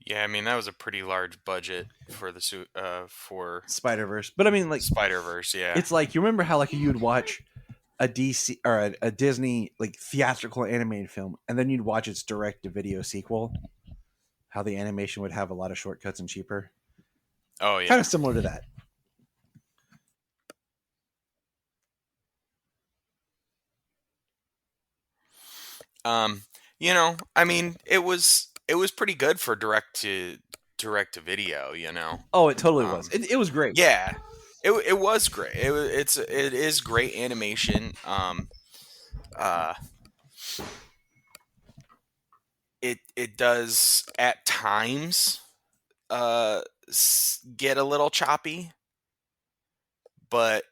[SPEAKER 6] Yeah, I mean, that was a pretty large budget for for
[SPEAKER 4] Spider-Verse, but I mean, like
[SPEAKER 6] Spider-Verse, yeah.
[SPEAKER 4] It's like, you remember how like you'd watch a DC or a Disney like theatrical animated film, and then you'd watch its direct to video sequel. How the animation would have a lot of shortcuts and cheaper.
[SPEAKER 6] Oh yeah,
[SPEAKER 4] kind of similar to that.
[SPEAKER 6] I mean, it was pretty good for direct to video.
[SPEAKER 4] Oh, it totally was. It was great.
[SPEAKER 6] Yeah. It was great. It is great animation. It does at times get a little choppy, but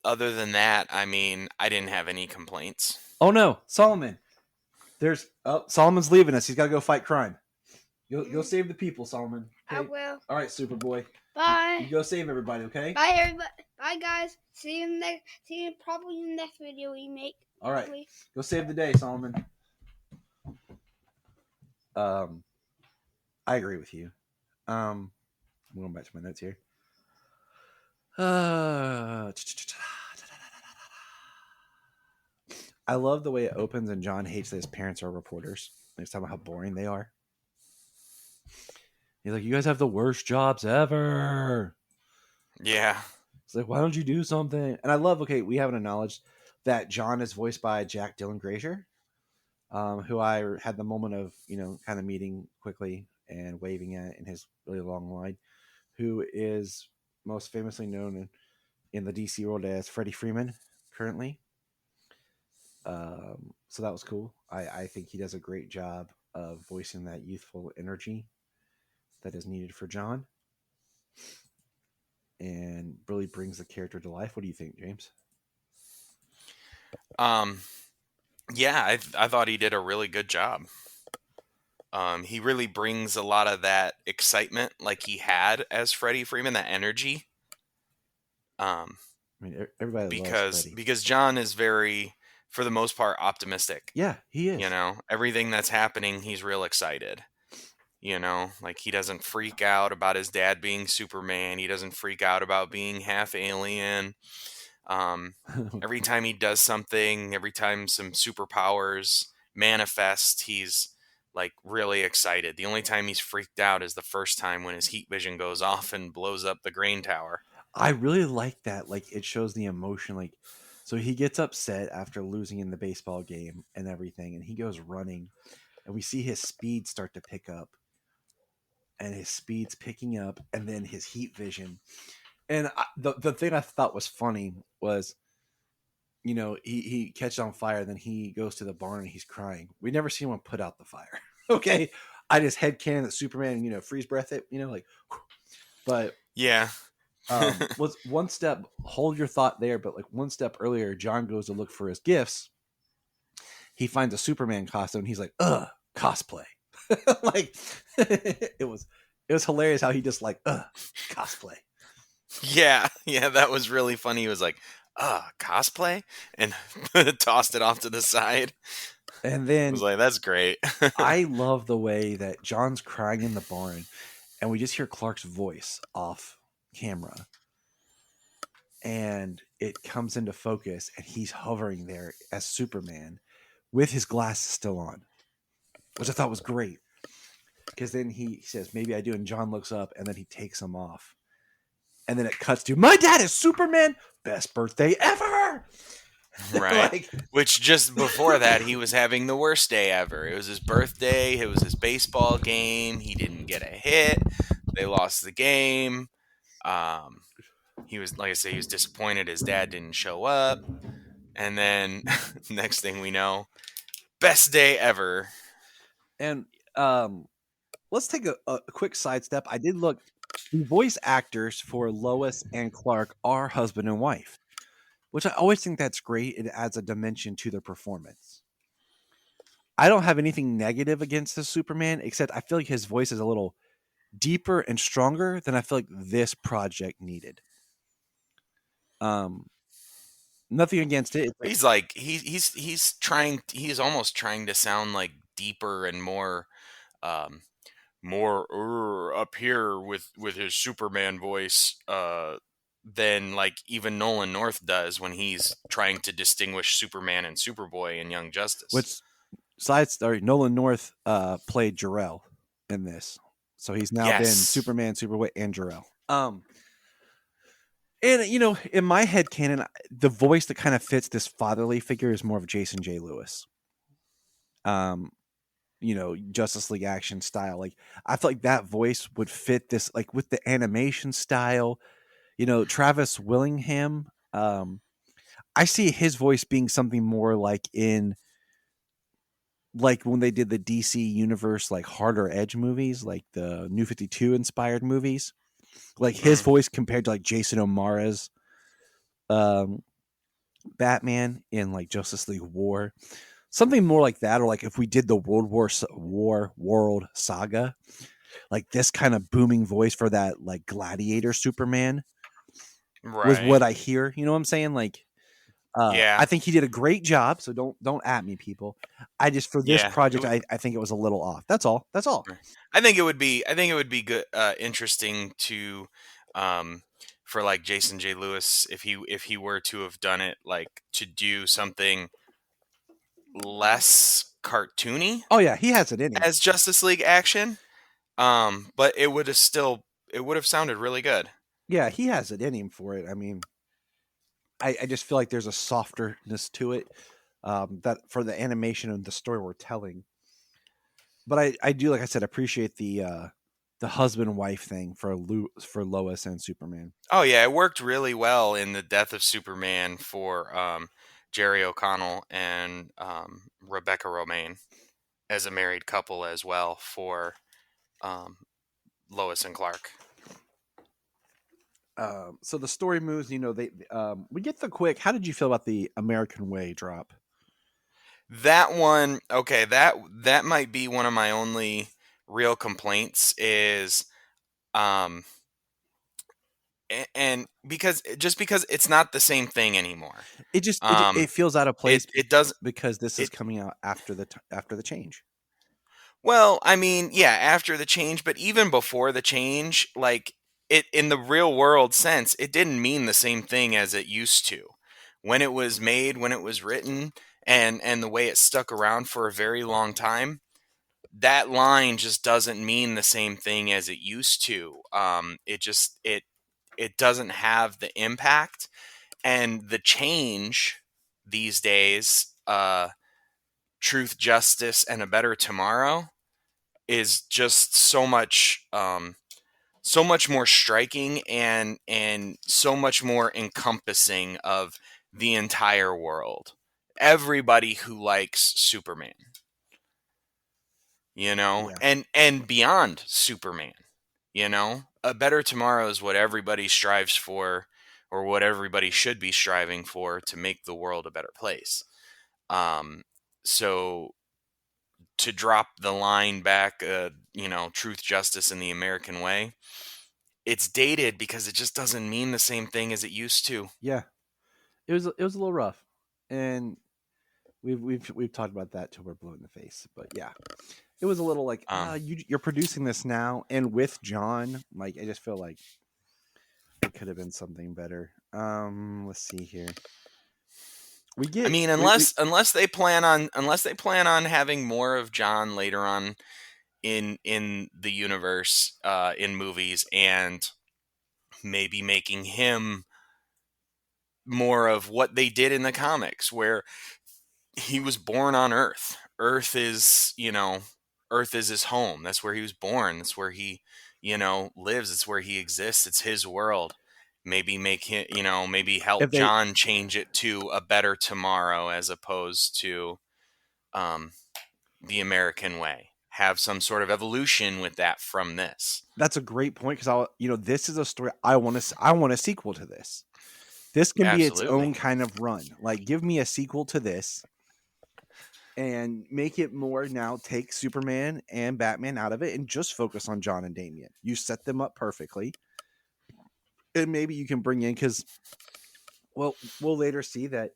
[SPEAKER 6] other than that, I mean, I didn't have any complaints.
[SPEAKER 4] Oh no, Solomon! Solomon's leaving us. He's got to go fight crime. Go save the people, Solomon. Okay?
[SPEAKER 2] I will.
[SPEAKER 4] All right, Superboy.
[SPEAKER 2] Bye.
[SPEAKER 4] You go save everybody, okay?
[SPEAKER 2] Bye, everybody. Bye, guys. See you probably in the next video we make.
[SPEAKER 4] All right.
[SPEAKER 2] Probably.
[SPEAKER 4] Go save the day, Solomon. I agree with you. I'm going back to my notes here. I love the way it opens and John hates that his parents are reporters. He's talking about how boring they are. He's like, you guys have the worst jobs ever.
[SPEAKER 6] Yeah.
[SPEAKER 4] It's like, why don't you do something? And I love, we haven't acknowledged that John is voiced by Jack Dylan Grazer, who I had the moment of, kind of meeting quickly and waving at in his really long line, who is most famously known in the DC world as Freddie Freeman currently. So that was cool. I think he does a great job of voicing that youthful energy that is needed for John, and really brings the character to life. What do you think, James?
[SPEAKER 6] Yeah, I thought he did a really good job. He really brings a lot of that excitement like he had as Freddie Freeman, that energy.
[SPEAKER 4] I mean, everybody loves Freddie.
[SPEAKER 6] Because John is very, for the most part, optimistic.
[SPEAKER 4] Yeah, he is.
[SPEAKER 6] You know, everything that's happening, he's real excited. You know, like he doesn't freak out about his dad being Superman. He doesn't freak out about being half alien. Every time he does something, every time some superpowers manifest, he's like really excited. The only time he's freaked out is the first time when his heat vision goes off and blows up the grain tower.
[SPEAKER 4] I really like that. Like, it shows the emotion. Like, so he gets upset after losing in the baseball game and everything, and he goes running, and we see his speed start to pick up, and his speed's picking up, and then his heat vision. And the thing I thought was funny was, you know, he catches on fire, then he goes to the barn and he's crying. We never see anyone put out the fire. Okay, I just headcanon that Superman, you know, freeze breath it, you know, like, but
[SPEAKER 6] yeah.
[SPEAKER 4] Was one step, hold your thought there, but like one step earlier, John goes to look for his gifts. He finds a Superman costume and he's like, cosplay. Like it was hilarious how he just like, cosplay.
[SPEAKER 6] Yeah, that was really funny. He was like, cosplay? And tossed it off to the side.
[SPEAKER 4] And then
[SPEAKER 6] I was like, that's great.
[SPEAKER 4] I love the way that John's crying in the barn and we just hear Clark's voice off camera. And it comes into focus and he's hovering there as Superman with his glasses still on, which I thought was great. Because then he says, maybe I do. And John looks up and then he takes them off. And then it cuts to, my dad is Superman. Best birthday ever.
[SPEAKER 6] Right.
[SPEAKER 4] Like,
[SPEAKER 6] which just before that, he was having the worst day ever. It was his birthday. It was his baseball game. He didn't get a hit. They lost the game. He was, like I say, he was disappointed his dad didn't show up. And then next thing we know, best day ever.
[SPEAKER 4] And let's take a quick sidestep. I did look. The voice actors for Lois and Clark are husband and wife, which I always think that's great. It adds a dimension to their performance. I don't have anything negative against the Superman, except I feel like his voice is a little deeper and stronger than I feel like this project needed. Nothing against it.
[SPEAKER 6] He's like he's almost trying to sound like deeper and more up here with his Superman voice than like even Nolan North does when he's trying to distinguish Superman and Superboy in Young Justice.
[SPEAKER 4] Which side story, Nolan North played Jor-El in this. So he's now been Superman, Superboy, and Jor-El. And, you know, in my head canon, the voice that kind of fits this fatherly figure is more of Jason J. Lewis. You know, Justice League action style. Like, I feel like that voice would fit this, like, with the animation style. You know, Travis Willingham, I see his voice being something more like in, like, when they did the DC Universe, like, Harder Edge movies, like the New 52 inspired movies. Like, his voice compared to, like, Jason O'Mara's Batman in, like, Justice League War. Something more like that, or like if we did the World Saga, like this kind of booming voice for that, like Gladiator Superman, was what I hear. You know what I'm saying? Like, I think he did a great job. So don't at me, people. I just for this project, I think it was a little off. That's all. That's all.
[SPEAKER 6] I think it would be good, interesting to, for like Jason J. Lewis, if he were to have done it, like to do something less cartoony.
[SPEAKER 4] Oh yeah, he has it in him
[SPEAKER 6] as Justice League action. But it would have sounded really good.
[SPEAKER 4] Yeah, he has it in him for it. I mean, I just feel like there's a softerness to it, that for the animation and the story we're telling. But I do, like I said, appreciate the husband and wife thing for Lois and Superman.
[SPEAKER 6] Oh yeah, it worked really well in the Death of Superman for Jerry O'Connell and Rebecca Romaine as a married couple as well for Lois and Clark.
[SPEAKER 4] So the story moves. We get the quick. How did you feel about the American Way drop?
[SPEAKER 6] That one, okay, that might be one of my only real complaints is um and because it's not the same thing anymore.
[SPEAKER 4] It feels out of place
[SPEAKER 6] It does
[SPEAKER 4] because this is
[SPEAKER 6] it
[SPEAKER 4] coming out after the change.
[SPEAKER 6] Well, I mean, yeah, after the change, but even before the change, like it in the real world sense, it didn't mean the same thing as it used to. When it was made, when it was written, and the way it stuck around for a very long time, that line just doesn't mean the same thing as it used to. It doesn't have the impact and the change these days. Truth, justice, and a better tomorrow is just so much more striking and so much more encompassing of the entire world. Everybody who likes Superman,
[SPEAKER 4] Yeah.
[SPEAKER 6] and beyond Superman, a better tomorrow is what everybody strives for, or what everybody should be striving for to make the world a better place. So to drop the line back, truth, justice, and the American way, it's dated because it just doesn't mean the same thing as it used to.
[SPEAKER 4] Yeah. It was a little rough, and we've talked about that till we're blue in the face. But yeah, it was a little like you're producing this now, and with John, like I just feel like it could have been something better. Let's see here.
[SPEAKER 6] I mean, unless they plan on having more of John later on in the universe, in movies, and maybe making him more of what they did in the comics, where he was born on Earth. Earth is his home. That's where he was born. That's where he, lives. It's where he exists. It's his world. Maybe make him, maybe help John change it to a better tomorrow as opposed to the American way. Have some sort of evolution with that from this.
[SPEAKER 4] That's a great point because this is a story I want a sequel to this. This can be its own kind of run. Like, give me a sequel to this and make it more now. Take Superman and Batman out of it and just focus on John and Damian. You set them up perfectly. And maybe you can bring in, because we'll later see that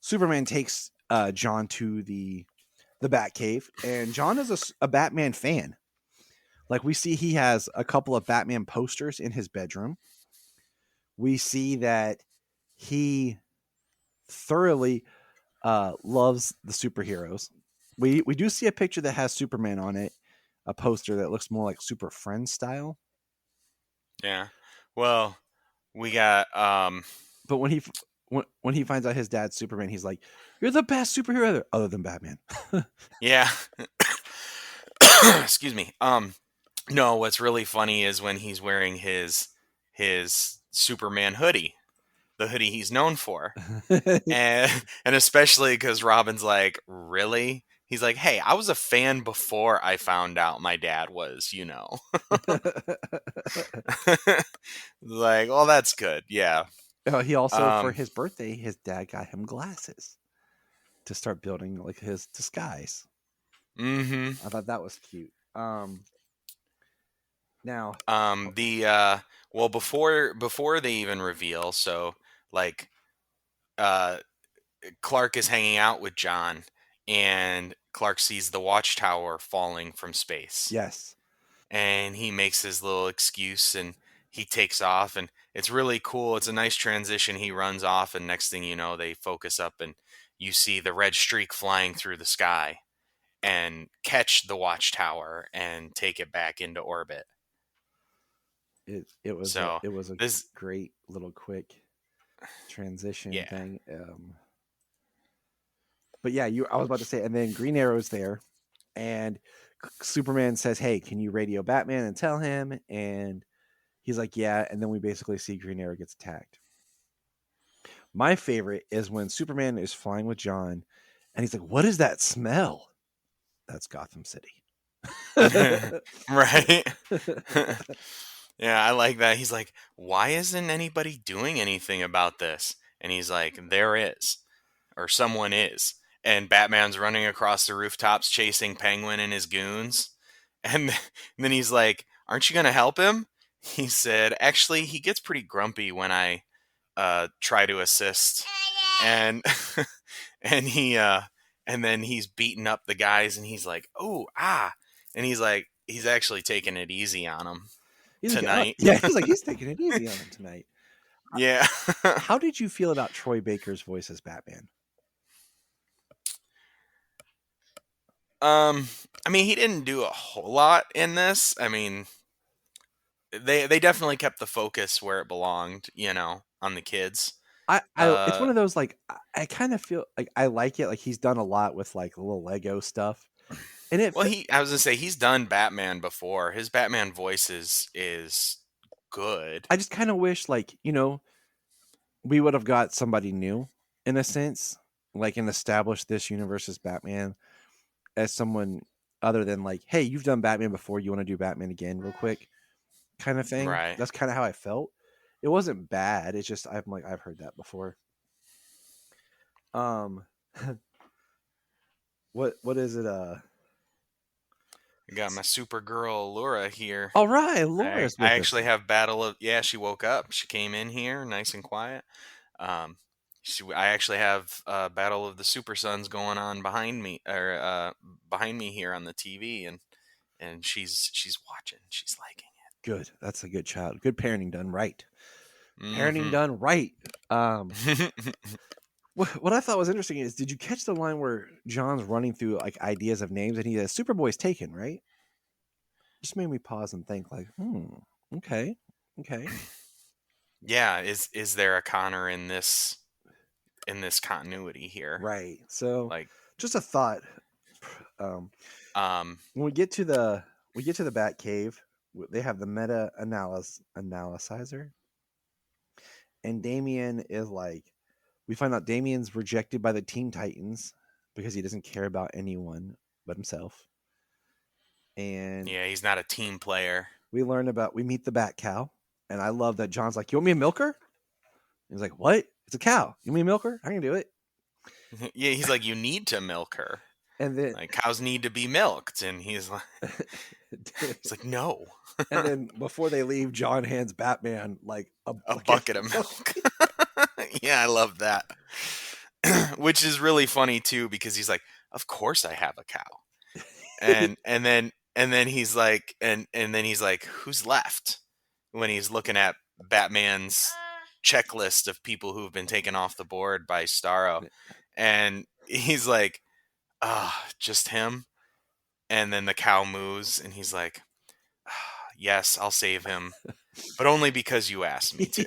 [SPEAKER 4] Superman takes John to the Batcave, and John is a Batman fan. Like, we see he has a couple of Batman posters in his bedroom. We see that he thoroughly loves the superheroes. We do see a picture that has Superman on it, a poster that looks more like Super Friends style.
[SPEAKER 6] Yeah. Well, we got
[SPEAKER 4] but when he finds out his dad's Superman, he's like, "You're the best superhero other than Batman."
[SPEAKER 6] Yeah. Excuse me. No, what's really funny is when he's wearing his Superman hoodie, the hoodie he's known for. and especially because Robin's like, really? He's like, hey, I was a fan before I found out my dad was, Like, oh, that's good. Yeah.
[SPEAKER 4] He also, for his birthday, his dad got him glasses to start building like his disguise.
[SPEAKER 6] Mm-hmm.
[SPEAKER 4] I thought that was cute. Now,
[SPEAKER 6] before they even reveal, so like, Clark is hanging out with John, and Clark sees the watchtower falling from space.
[SPEAKER 4] Yes.
[SPEAKER 6] And he makes his little excuse and he takes off, and it's really cool. It's a nice transition. He runs off, and next thing you know, they focus up and you see the red streak flying through the sky and catch the watchtower and take it back into orbit.
[SPEAKER 4] It was a great little quick transition thing. But yeah, I was about to say, and then Green Arrow's there, and Superman says, "Hey, can you radio Batman and tell him?" And he's like, "Yeah." And then we basically see Green Arrow gets attacked. My favorite is when Superman is flying with John, and he's like, "What is that smell?" That's Gotham City.
[SPEAKER 6] Right. Yeah, I like that. He's like, why isn't anybody doing anything about this? And he's like, there is, or someone is. And Batman's running across the rooftops chasing Penguin and his goons. And then he's like, aren't you going to help him? He said, actually, he gets pretty grumpy when I try to assist. And and and then he's beating up the guys and he's like, oh, ah. And he's like, he's actually taking it easy on him tonight.
[SPEAKER 4] Yeah, he's taking it easy on him tonight.
[SPEAKER 6] Yeah.
[SPEAKER 4] How did you feel about Troy Baker's voice as Batman?
[SPEAKER 6] I mean, he didn't do a whole lot in this. I mean, they definitely kept the focus where it belonged, on the kids.
[SPEAKER 4] It's one of those, like, I kind of feel like I like it. Like, he's done a lot with like little Lego stuff, and
[SPEAKER 6] I was gonna say he's done Batman before. His Batman voice is good.
[SPEAKER 4] I just kind of wish, like, we would have got somebody new in a sense, like, and established this universe as Batman as someone other than like, hey, you've done Batman before, you want to do Batman again real quick, kind of thing.
[SPEAKER 6] Right.
[SPEAKER 4] That's kind of how I felt. It wasn't bad. It's just I'm like, I've heard that before. What is it?
[SPEAKER 6] I got my Supergirl Laura here.
[SPEAKER 4] All right, Laura's.
[SPEAKER 6] I actually have she woke up. She came in here nice and quiet. I actually have Battle of the Supersons going on behind me here on the TV, and she's watching. She's liking it.
[SPEAKER 4] Good. That's a good child. Good parenting done right.
[SPEAKER 6] Mm-hmm.
[SPEAKER 4] Parenting done right. What I thought was interesting is, did you catch the line where John's running through like ideas of names and he says Superboy's taken, right? Just made me pause and think, like, okay.
[SPEAKER 6] Yeah, is there a Connor in this continuity here?
[SPEAKER 4] Right. So,
[SPEAKER 6] like,
[SPEAKER 4] just a thought. When we get to the Bat Cave, they have the meta analyzer, and Damian is like, we find out Damian's rejected by the Teen Titans because he doesn't care about anyone but himself. And
[SPEAKER 6] yeah, he's not a team player.
[SPEAKER 4] We meet the Bat Cow, and I love that John's like, you want me to milk her? He's like, what? It's a cow. You want me to milk her? I can do it.
[SPEAKER 6] Yeah, he's like, you need to milk her.
[SPEAKER 4] And then,
[SPEAKER 6] like, cows need to be milked, and he's like, no.
[SPEAKER 4] And then before they leave, John hands Batman like a
[SPEAKER 6] bucket of milk. Yeah, I love that. Which is really funny too, because he's like, of course I have a cow. And then he's like, and then he's like, who's left? When he's looking at Batman's checklist of people who've been taken off the board by Starro, and he's like, just him. And then the cow moves, and he's like, yes, I'll save him, but only because you asked me to.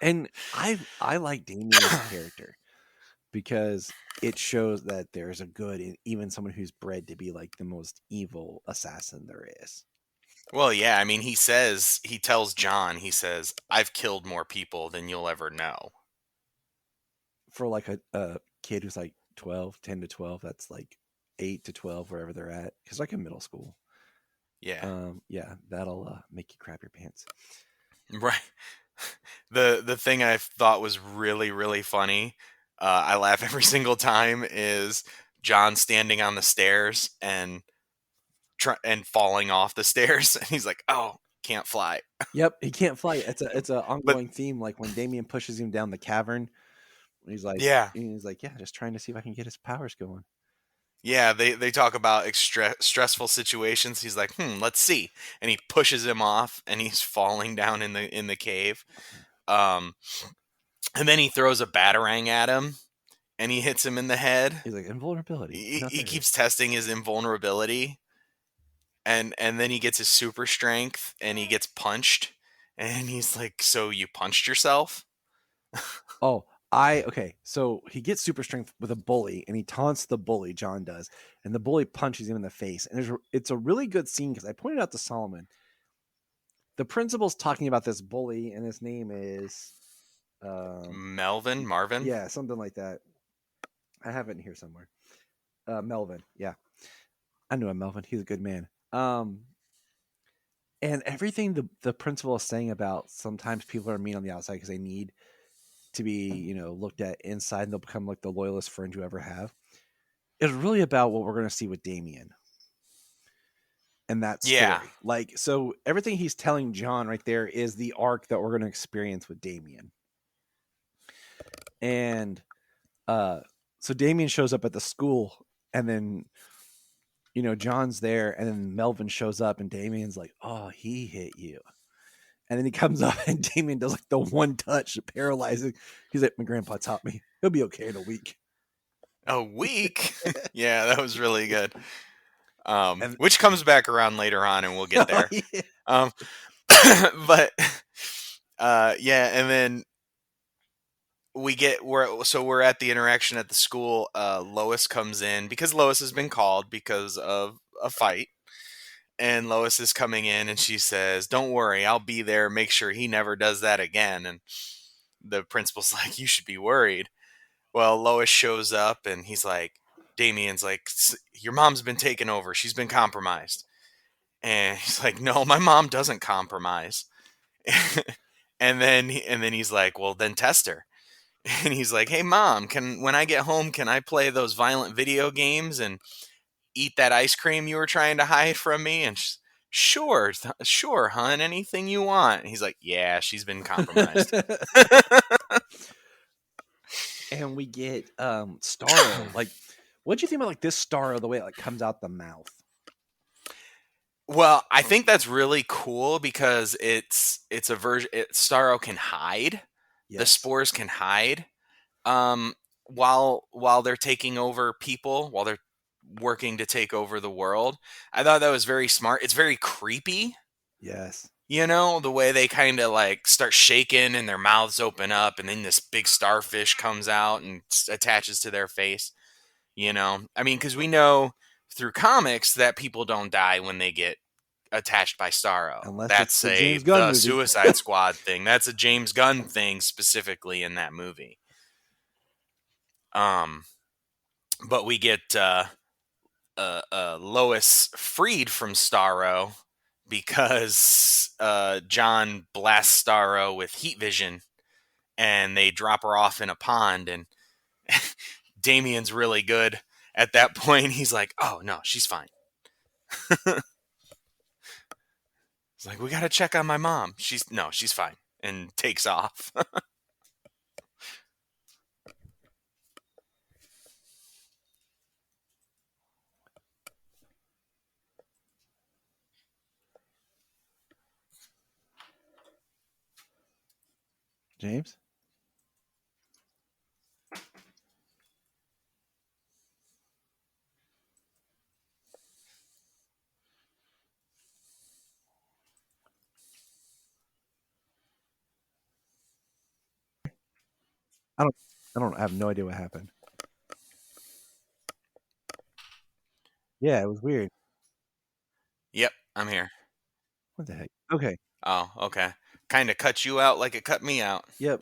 [SPEAKER 4] And I like Damian's character because it shows that there's a good in even someone who's bred to be like the most evil assassin there is.
[SPEAKER 6] Well, yeah, I mean, he tells John, I've killed more people than you'll ever know.
[SPEAKER 4] For like a kid who's like 10 to 12, that's like 8 to 12, wherever they're at. Because like in middle school.
[SPEAKER 6] Yeah.
[SPEAKER 4] Yeah, that'll make you crap your pants.
[SPEAKER 6] Right. The thing I thought was really, really funny, I laugh every single time, is John standing on the stairs and falling off the stairs, and he's like, "Oh, can't fly."
[SPEAKER 4] Yep, he can't fly. It's an ongoing theme. Like when Damian pushes him down the cavern, he's like,
[SPEAKER 6] yeah,
[SPEAKER 4] just trying to see if I can get his powers going.
[SPEAKER 6] Yeah, they talk about stressful situations. He's like, let's see, and he pushes him off, and he's falling down in the cave. And then he throws a batarang at him, and he hits him in the head.
[SPEAKER 4] He's like, invulnerability.
[SPEAKER 6] He keeps testing his invulnerability, and then he gets his super strength, and he gets punched, and he's like, so you punched yourself?
[SPEAKER 4] Okay, so he gets super strength with a bully, and he taunts the bully, John does, and the bully punches him in the face. And it's a really good scene, because I pointed out to Solomon, the principal's talking about this bully, and his name is...
[SPEAKER 6] Marvin?
[SPEAKER 4] Yeah, something like that. I have it in here somewhere. Melvin, yeah. I knew him, Melvin. He's a good man. And everything the principal is saying about sometimes people are mean on the outside because they need to be, looked at inside, and they'll become like the loyalist friend you ever have. It's really about what we're going to see with Damien and that
[SPEAKER 6] Yeah.
[SPEAKER 4] story. Like, so everything he's telling John right there is the arc that we're going to experience with Damien. And so Damien shows up at the school, and then John's there, and then Melvin shows up, and Damien's like, "Oh, he hit you." And then he comes up, and Damien does like the one touch, paralyzing. He's like, "My grandpa taught me. He'll be okay in a week."
[SPEAKER 6] A week? Yeah, that was really good.
[SPEAKER 4] And-
[SPEAKER 6] Which comes back around later on, and we'll get there.
[SPEAKER 4] Yeah.
[SPEAKER 6] But yeah, and then we're at the interaction at the school. Lois comes in because Lois has been called because of a fight. And Lois is coming in, and she says, "Don't worry, I'll be there. Make sure he never does that again." And the principal's like, "You should be worried." Well, Lois shows up, and he's like, Damien's like, "Your mom's been taken over. She's been compromised." And he's like, "No, my mom doesn't compromise." and then he's like, "Well, then test her." And he's like, "Hey, Mom, when I get home, can I play those violent video games and eat that ice cream you were trying to hide from me?" And she's, sure, hon, anything you want. And he's like, "Yeah, she's been compromised."
[SPEAKER 4] And we get Starro. Like, what do you think about like this Starro, the way it like comes out the mouth?
[SPEAKER 6] Well, I think that's really cool because it's a version. Starro can hide.
[SPEAKER 4] Yes.
[SPEAKER 6] The spores can hide. While they're taking over people, while they're working to take over the world. I thought that was very smart. It's very creepy.
[SPEAKER 4] Yes.
[SPEAKER 6] The way they kind of like start shaking and their mouths open up, and then this big starfish comes out and attaches to their face. I mean, because we know through comics that people don't die when they get attached by Starro.
[SPEAKER 4] Unless
[SPEAKER 6] That's
[SPEAKER 4] it's the James Gunn movie.
[SPEAKER 6] Suicide Squad thing. That's a James Gunn thing specifically in that movie. But we get Lois freed from Starro because John blasts Starro with heat vision, and they drop her off in a pond, and Damien's really good at that point. He's like, "Oh no, she's fine." He's like, "We gotta check on my mom. She's fine," and takes off.
[SPEAKER 4] James? I have no idea what happened. Yeah, it was weird.
[SPEAKER 6] Yep, I'm here.
[SPEAKER 4] What the heck? Okay.
[SPEAKER 6] Oh, okay. Kind of cut you out like it cut me out.
[SPEAKER 4] Yep.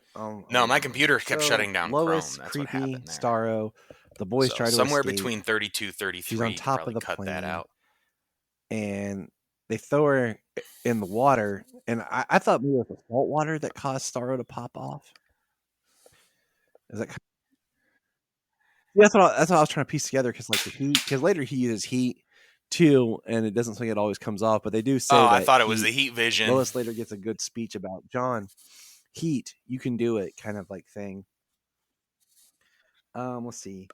[SPEAKER 6] No, my computer kept shutting down
[SPEAKER 4] Lois,
[SPEAKER 6] Chrome. That's
[SPEAKER 4] creepy,
[SPEAKER 6] what happened there.
[SPEAKER 4] Starro. The boys try to
[SPEAKER 6] somewhere
[SPEAKER 4] escape.
[SPEAKER 6] Between 32, 33.
[SPEAKER 4] She's on top of the
[SPEAKER 6] cut
[SPEAKER 4] plane,
[SPEAKER 6] that out.
[SPEAKER 4] And they throw her in the water. And I thought maybe it was the salt water that caused Starro to pop off. Is that? Yeah, that's what I was trying to piece together, because like the heat. Because later he uses heat too, and it doesn't think it always comes off. But they do say.
[SPEAKER 6] Oh,
[SPEAKER 4] that
[SPEAKER 6] I thought it was the heat vision.
[SPEAKER 4] Lois later gets a good speech about John. Heat, you can do it, kind of like thing. Let's see.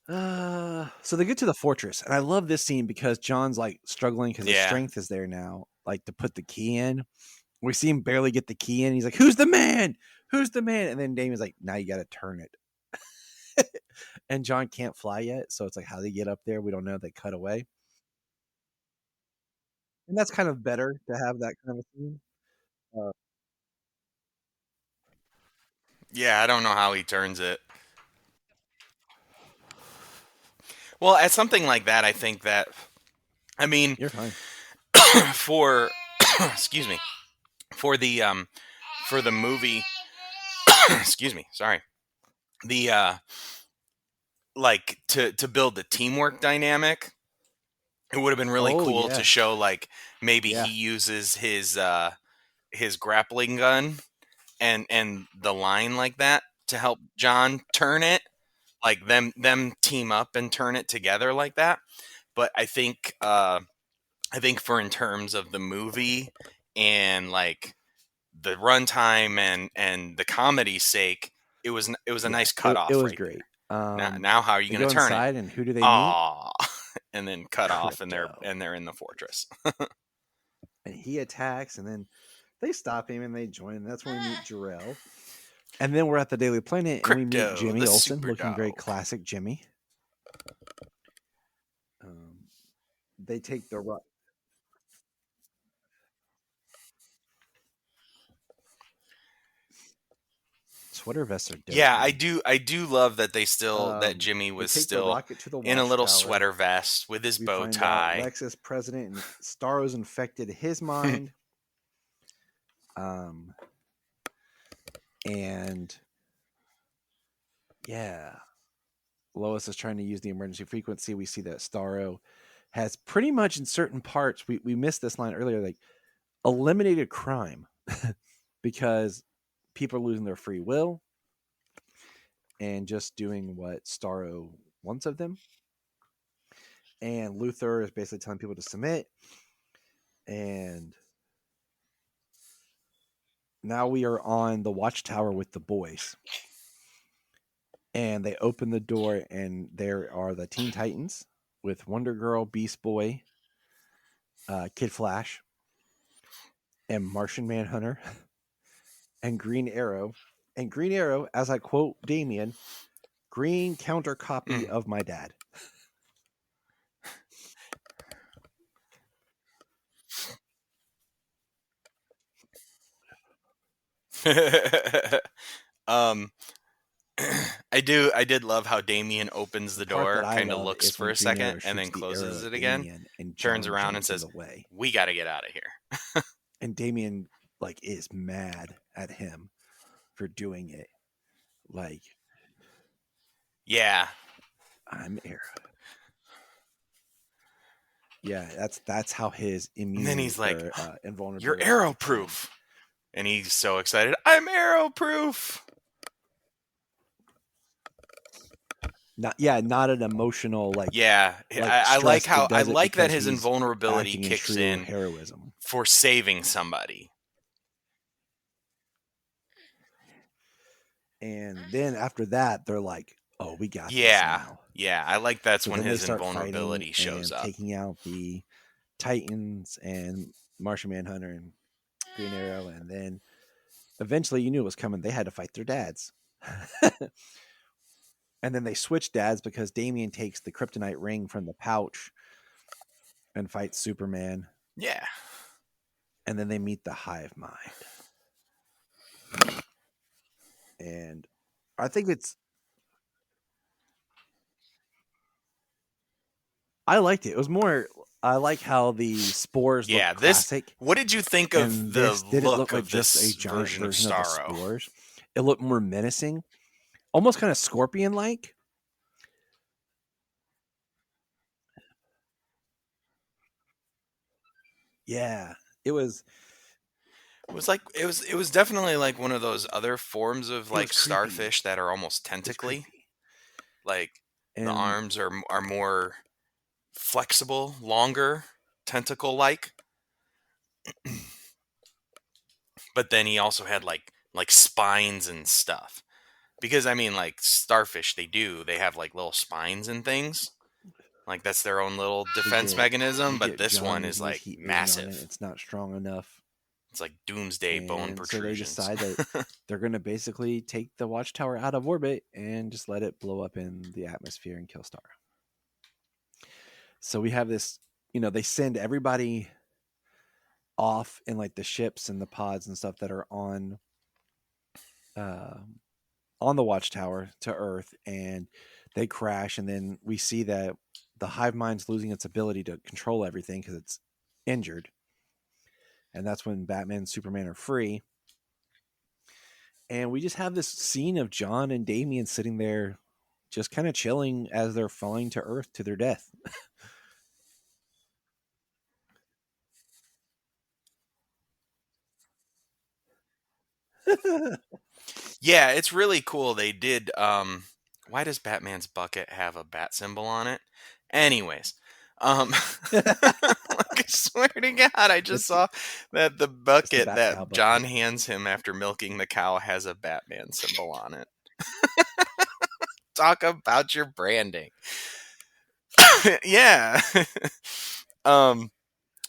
[SPEAKER 4] So they get to the fortress, and I love this scene because John's like struggling because his strength is there now, like to put the key in. We see him barely get the key in. He's like, "Who's the man? Who's the man?" And then Damien's like, "Now you got to turn it." And John can't fly yet, so it's like, how they get up there, we don't know. They cut away, and that's kind of better to have that kind of scene.
[SPEAKER 6] Yeah, I don't know how he turns it. Well, at something like that, I think that, I mean,
[SPEAKER 4] You're fine.
[SPEAKER 6] for excuse me, for the movie, excuse me, sorry, the like to build the teamwork dynamic. It would have been really cool to show like maybe he uses his grappling gun and the line like that to help John turn it, like them team up and turn it together like that. But I think for in terms of the movie and like the runtime and the comedy's sake, it was a nice cutoff.
[SPEAKER 4] It was
[SPEAKER 6] right
[SPEAKER 4] great.
[SPEAKER 6] Now how are you
[SPEAKER 4] They
[SPEAKER 6] going to
[SPEAKER 4] go
[SPEAKER 6] turn
[SPEAKER 4] inside,
[SPEAKER 6] it?
[SPEAKER 4] and who do they
[SPEAKER 6] Aw, and then cut off, and
[SPEAKER 4] Crypto.
[SPEAKER 6] they're in the fortress.
[SPEAKER 4] And he attacks, and then they stop him, and they join. And that's when we meet Jarrell. And then we're at the Daily Planet, and we meet
[SPEAKER 6] Crypto,
[SPEAKER 4] Jimmy
[SPEAKER 6] the
[SPEAKER 4] Olsen,
[SPEAKER 6] super
[SPEAKER 4] looking very
[SPEAKER 6] dog.
[SPEAKER 4] classic Jimmy. They take the rock. Sweater vests are dope.
[SPEAKER 6] Yeah,
[SPEAKER 4] man.
[SPEAKER 6] I do love that they still that Jimmy
[SPEAKER 4] They
[SPEAKER 6] was
[SPEAKER 4] take the
[SPEAKER 6] still
[SPEAKER 4] rocket to the
[SPEAKER 6] in a little
[SPEAKER 4] watchtower.
[SPEAKER 6] sweater vest with his
[SPEAKER 4] We
[SPEAKER 6] bow
[SPEAKER 4] find out
[SPEAKER 6] tie.
[SPEAKER 4] Lex is president, and Starro's infected his mind. And yeah, Lois is trying to use the emergency frequency. We see that Starro has pretty much in certain parts, we missed this line earlier, like eliminated crime because people are losing their free will and just doing what Starro wants of them. And Luther is basically telling people to submit. And now we are on the watchtower with the boys. And they open the door, and there are the Teen Titans with Wonder Girl, Beast Boy, Kid Flash, and Martian Manhunter, and Green Arrow. And Green Arrow, as I quote Damien, green counter copy of my dad.
[SPEAKER 6] I did love how Damien opens the door, kind of looks for a second, and then closes it again, and turns around and says, "We got to get out of here."
[SPEAKER 4] And Damien like is mad at him for doing it. Like,
[SPEAKER 6] yeah,
[SPEAKER 4] I'm Arrow. Yeah, that's how his immunity.
[SPEAKER 6] And then he's like,
[SPEAKER 4] invulnerability.
[SPEAKER 6] "You're arrow proof," and he's so excited. I'm arrow proof.
[SPEAKER 4] Not an emotional like.
[SPEAKER 6] Yeah,
[SPEAKER 4] like
[SPEAKER 6] I like
[SPEAKER 4] stress,
[SPEAKER 6] how
[SPEAKER 4] he does
[SPEAKER 6] I
[SPEAKER 4] it
[SPEAKER 6] like that
[SPEAKER 4] because
[SPEAKER 6] his
[SPEAKER 4] he's
[SPEAKER 6] invulnerability
[SPEAKER 4] acting
[SPEAKER 6] kicks
[SPEAKER 4] true
[SPEAKER 6] in
[SPEAKER 4] heroism.
[SPEAKER 6] for saving somebody.
[SPEAKER 4] And then after that, they're like, "Oh, we got this now."
[SPEAKER 6] Yeah, I like that's
[SPEAKER 4] So
[SPEAKER 6] when
[SPEAKER 4] then they
[SPEAKER 6] his
[SPEAKER 4] start
[SPEAKER 6] invulnerability
[SPEAKER 4] fighting
[SPEAKER 6] shows
[SPEAKER 4] and
[SPEAKER 6] up.
[SPEAKER 4] taking out the Titans and Martian Manhunter and Green Arrow, and then eventually you knew it was coming. They had to fight their dads. And then they switch dads because Damien takes the kryptonite ring from the pouch and fights Superman.
[SPEAKER 6] Yeah.
[SPEAKER 4] And then they meet the Hive Mind. And I think I liked it. It was more, I like how the spores look classic.
[SPEAKER 6] What did you think of the look
[SPEAKER 4] like
[SPEAKER 6] of
[SPEAKER 4] just
[SPEAKER 6] this
[SPEAKER 4] a giant
[SPEAKER 6] version of
[SPEAKER 4] the
[SPEAKER 6] Starro?
[SPEAKER 4] spores? It looked more menacing, almost kind of scorpion-like. Yeah, it was
[SPEAKER 6] definitely like one of those other forms of like starfish that are almost tentacly. Like the arms are more flexible, longer, tentacle-like. But then he also had like spines and stuff. Because I mean, like starfish, they have like little spines and things. Like that's their own little defense mechanism. But this one is like massive.
[SPEAKER 4] It's not strong enough.
[SPEAKER 6] It's like doomsday bone protrusions.
[SPEAKER 4] So they decide that they're going to basically take the watchtower out of orbit and just let it blow up in the atmosphere and kill Starro. So we have this, they send everybody off in like the ships and the pods and stuff that are on the watchtower to Earth, and they crash. And then we see that the hive mind's losing its ability to control everything because it's injured. And that's when Batman and Superman are free. And we just have this scene of John and Damian sitting there just kind of chilling as they're falling to Earth to their death.
[SPEAKER 6] Yeah, it's really cool. They did. Why does Batman's bucket have a bat symbol on it? Anyways, like, I swear to God, I just
[SPEAKER 4] It's
[SPEAKER 6] saw that the
[SPEAKER 4] the
[SPEAKER 6] bucket
[SPEAKER 4] Bat Cow
[SPEAKER 6] that John
[SPEAKER 4] bucket.
[SPEAKER 6] hands him after milking the cow has a Batman symbol on it. Talk about your branding. Yeah. um,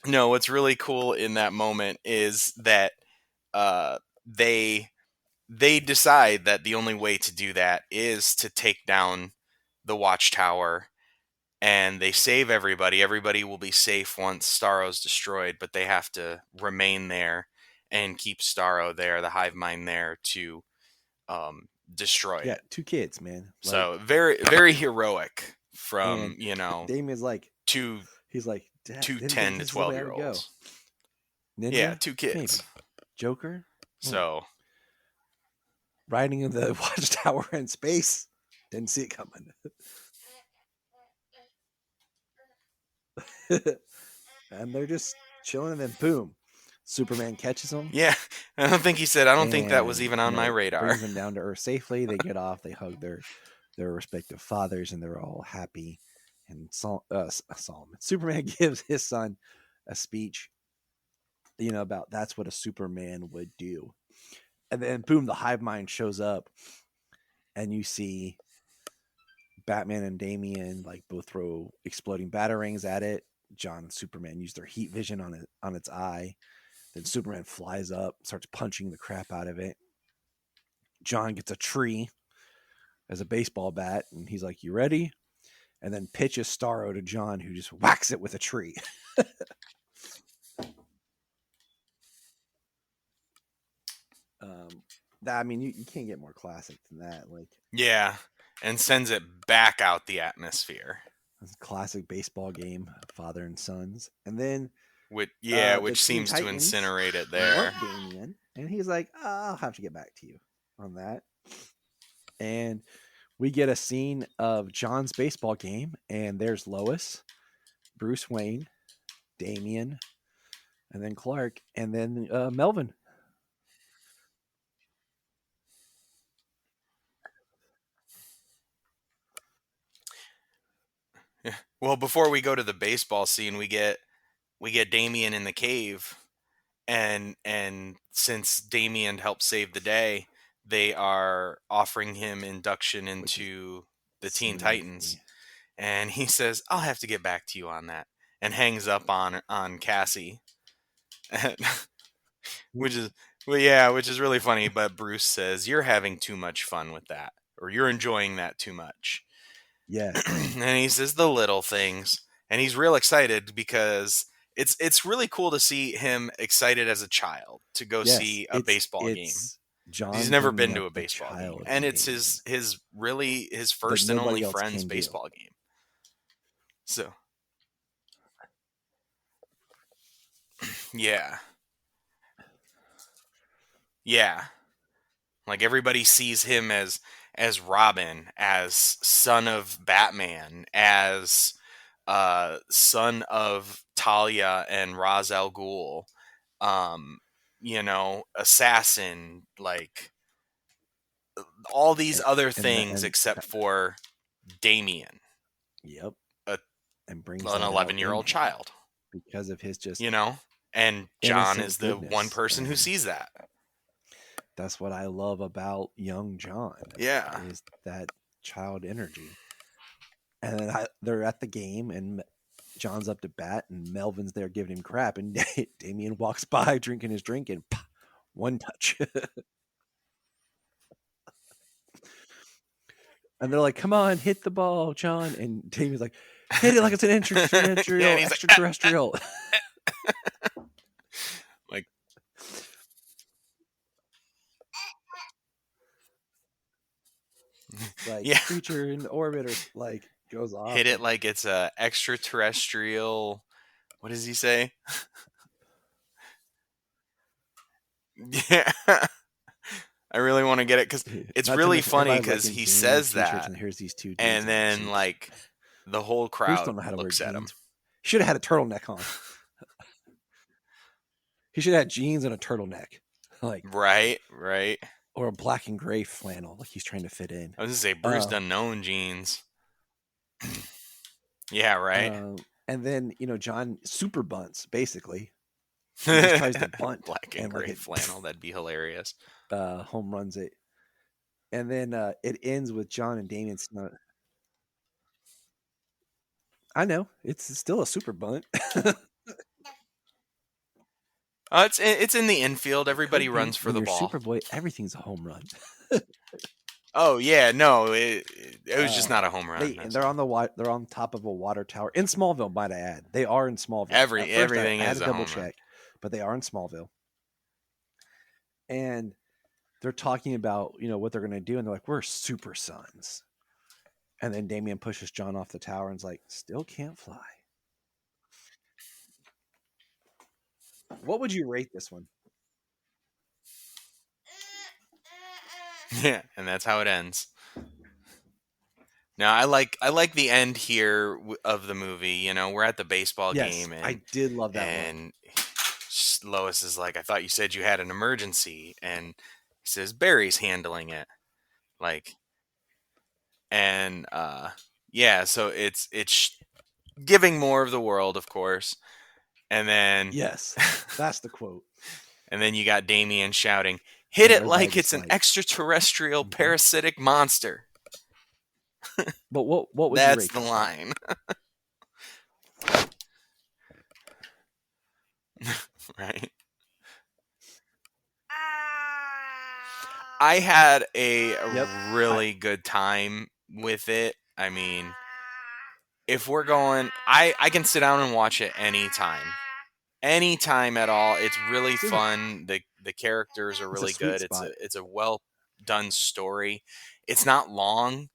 [SPEAKER 6] no, what's really cool in that moment is that uh, they they decide that the only way to do that is to take down the watchtower, and they save everybody. Everybody will be safe once Starro's destroyed, but they have to remain there and keep Starro there, the hive mind there, to destroy
[SPEAKER 4] Yeah,
[SPEAKER 6] it.
[SPEAKER 4] 2 kids, man. Like,
[SPEAKER 6] So very, very heroic
[SPEAKER 4] and
[SPEAKER 6] from,
[SPEAKER 4] Damien's like,
[SPEAKER 6] two
[SPEAKER 4] he's like, Dad,
[SPEAKER 6] two
[SPEAKER 4] didn't
[SPEAKER 6] 10
[SPEAKER 4] think
[SPEAKER 6] to
[SPEAKER 4] this is the
[SPEAKER 6] 12
[SPEAKER 4] way I
[SPEAKER 6] year
[SPEAKER 4] would go.
[SPEAKER 6] olds. Yeah,
[SPEAKER 4] Ninja,
[SPEAKER 6] 2 kids.
[SPEAKER 4] maybe. Joker,
[SPEAKER 6] So
[SPEAKER 4] riding in the watchtower in space, didn't see it coming. And they're just chilling, and then boom, Superman catches them.
[SPEAKER 6] yeah, I don't think he said. I don't think that was
[SPEAKER 4] And,
[SPEAKER 6] even on my radar.
[SPEAKER 4] brings them down to Earth safely. They get off. They hug their respective fathers, and they're all happy. And Solomon, Superman gives his son a speech, about that's what a Superman would do. And then boom, the hive mind shows up, and you see Batman and Damian like both throw exploding batarangs at it. John and Superman use their heat vision on its eye. Then Superman flies up, starts punching the crap out of it. John gets a tree as a baseball bat, and he's like, "You ready?" And then pitches Starro to John, who just whacks it with a tree. You can't get more classic than that. Like,
[SPEAKER 6] Yeah, and sends it back out the atmosphere.
[SPEAKER 4] classic baseball game, father and sons. And then
[SPEAKER 6] Which
[SPEAKER 4] the
[SPEAKER 6] which
[SPEAKER 4] Teen
[SPEAKER 6] seems to
[SPEAKER 4] Titans
[SPEAKER 6] incinerate it
[SPEAKER 4] want
[SPEAKER 6] there.
[SPEAKER 4] Damian, and he's like, I'll have to get back to you on that. And we get a scene of John's baseball game, and there's Lois, Bruce Wayne, Damian, and then Clark, and then Melvin.
[SPEAKER 6] Well, before we go to the baseball scene, we get Damien in the cave, and since Damien helped save the day, they are offering him induction into the Teen Titans, and he says, "I'll have to get back to you on that," and hangs up on Cassie, which is which is really funny. But Bruce says, "You're having too much fun with that, or you're enjoying that too much."
[SPEAKER 4] Yes.
[SPEAKER 6] And he says the little things, and he's real excited because it's really cool to see him excited as a child to go see a baseball game.
[SPEAKER 4] John,
[SPEAKER 6] He's never
[SPEAKER 4] bringing
[SPEAKER 6] been to
[SPEAKER 4] up
[SPEAKER 6] a
[SPEAKER 4] the
[SPEAKER 6] baseball game,
[SPEAKER 4] child
[SPEAKER 6] and
[SPEAKER 4] in
[SPEAKER 6] it's his
[SPEAKER 4] Damian
[SPEAKER 6] first
[SPEAKER 4] that
[SPEAKER 6] and
[SPEAKER 4] nobody
[SPEAKER 6] only
[SPEAKER 4] else
[SPEAKER 6] friend's
[SPEAKER 4] can do.
[SPEAKER 6] baseball game. So yeah, like everybody sees him as Robin, as son of Batman, as son of Talia and Ra's al Ghul, assassin, like all these other things
[SPEAKER 4] And
[SPEAKER 6] except for Damien,
[SPEAKER 4] yep,
[SPEAKER 6] a,
[SPEAKER 4] and brings
[SPEAKER 6] an
[SPEAKER 4] that out
[SPEAKER 6] 11-year-old
[SPEAKER 4] in him
[SPEAKER 6] child,
[SPEAKER 4] because of his just
[SPEAKER 6] and John
[SPEAKER 4] innocent
[SPEAKER 6] is the one
[SPEAKER 4] goodness,
[SPEAKER 6] person who
[SPEAKER 4] and
[SPEAKER 6] sees that.
[SPEAKER 4] that's what I love about young John.
[SPEAKER 6] Yeah.
[SPEAKER 4] Is that child energy. And then they're at the game, and John's up to bat, and Melvin's there giving him crap, and Damien walks by drinking his drink, and one touch. And they're like, "Come on, hit the ball, John." And Damien's like, "Hit it like it's an extraterrestrial."
[SPEAKER 6] Yeah, and he's
[SPEAKER 4] extraterrestrial.
[SPEAKER 6] Like,
[SPEAKER 4] like
[SPEAKER 6] yeah,
[SPEAKER 4] creature in orbit, or like goes off.
[SPEAKER 6] hit it like it's a extraterrestrial. What does he say? Yeah. I really want to get it because it's
[SPEAKER 4] Not to
[SPEAKER 6] really
[SPEAKER 4] mention
[SPEAKER 6] funny
[SPEAKER 4] everybody's,
[SPEAKER 6] because
[SPEAKER 4] like, in
[SPEAKER 6] he
[SPEAKER 4] jeans,
[SPEAKER 6] says
[SPEAKER 4] t-shirts,
[SPEAKER 6] that,
[SPEAKER 4] and here's these two dudes
[SPEAKER 6] and
[SPEAKER 4] in
[SPEAKER 6] then
[SPEAKER 4] suits.
[SPEAKER 6] like the whole
[SPEAKER 4] Bruce
[SPEAKER 6] crowd
[SPEAKER 4] don't know how to wear
[SPEAKER 6] looks at him.
[SPEAKER 4] jeans. He should have had a turtleneck on. He should have had jeans and a turtleneck, like
[SPEAKER 6] Right.
[SPEAKER 4] or a black and gray flannel, like he's trying to fit in.
[SPEAKER 6] I was gonna say Bruce Unknown jeans. Yeah, right.
[SPEAKER 4] And then John super bunts basically. He just tries to bunt
[SPEAKER 6] Black and gray flannel. That'd be hilarious.
[SPEAKER 4] Home runs it, and then it ends with John and Damien. I know it's still a super bunt.
[SPEAKER 6] It's in the infield. Everybody runs for the ball.
[SPEAKER 4] Superboy, everything's a home run.
[SPEAKER 6] Oh yeah, no, it was just not a home run.
[SPEAKER 4] They're on top of a water tower in Smallville. Might I add, they are in Smallville.
[SPEAKER 6] Everything
[SPEAKER 4] I had
[SPEAKER 6] is
[SPEAKER 4] to
[SPEAKER 6] a
[SPEAKER 4] double
[SPEAKER 6] home
[SPEAKER 4] check,
[SPEAKER 6] run.
[SPEAKER 4] but they are in Smallville, and they're talking about what they're going to do, and they're like, "We're Supersons," and then Damien pushes John off the tower and's like, "Still can't fly." What would you rate this one?
[SPEAKER 6] Yeah, and that's how it ends. Now I like the end here of the movie. We're at the baseball game, and
[SPEAKER 4] I did love that
[SPEAKER 6] and Lois is like, "I thought you said you had an emergency," and he says Barry's handling it, like, and yeah, so it's giving more of the world, of course, and then
[SPEAKER 4] Yes, that's the quote.
[SPEAKER 6] And then you got Damien shouting, "Hit it like it's an
[SPEAKER 4] like,
[SPEAKER 6] extraterrestrial parasitic monster."
[SPEAKER 4] But what would
[SPEAKER 6] That's
[SPEAKER 4] you rate
[SPEAKER 6] the
[SPEAKER 4] this
[SPEAKER 6] line. Right. I had a really good time with it. I mean, if we're going, I can sit down and watch it anytime at all. It's really fun. The characters are really good. It's a well done story. It's not long.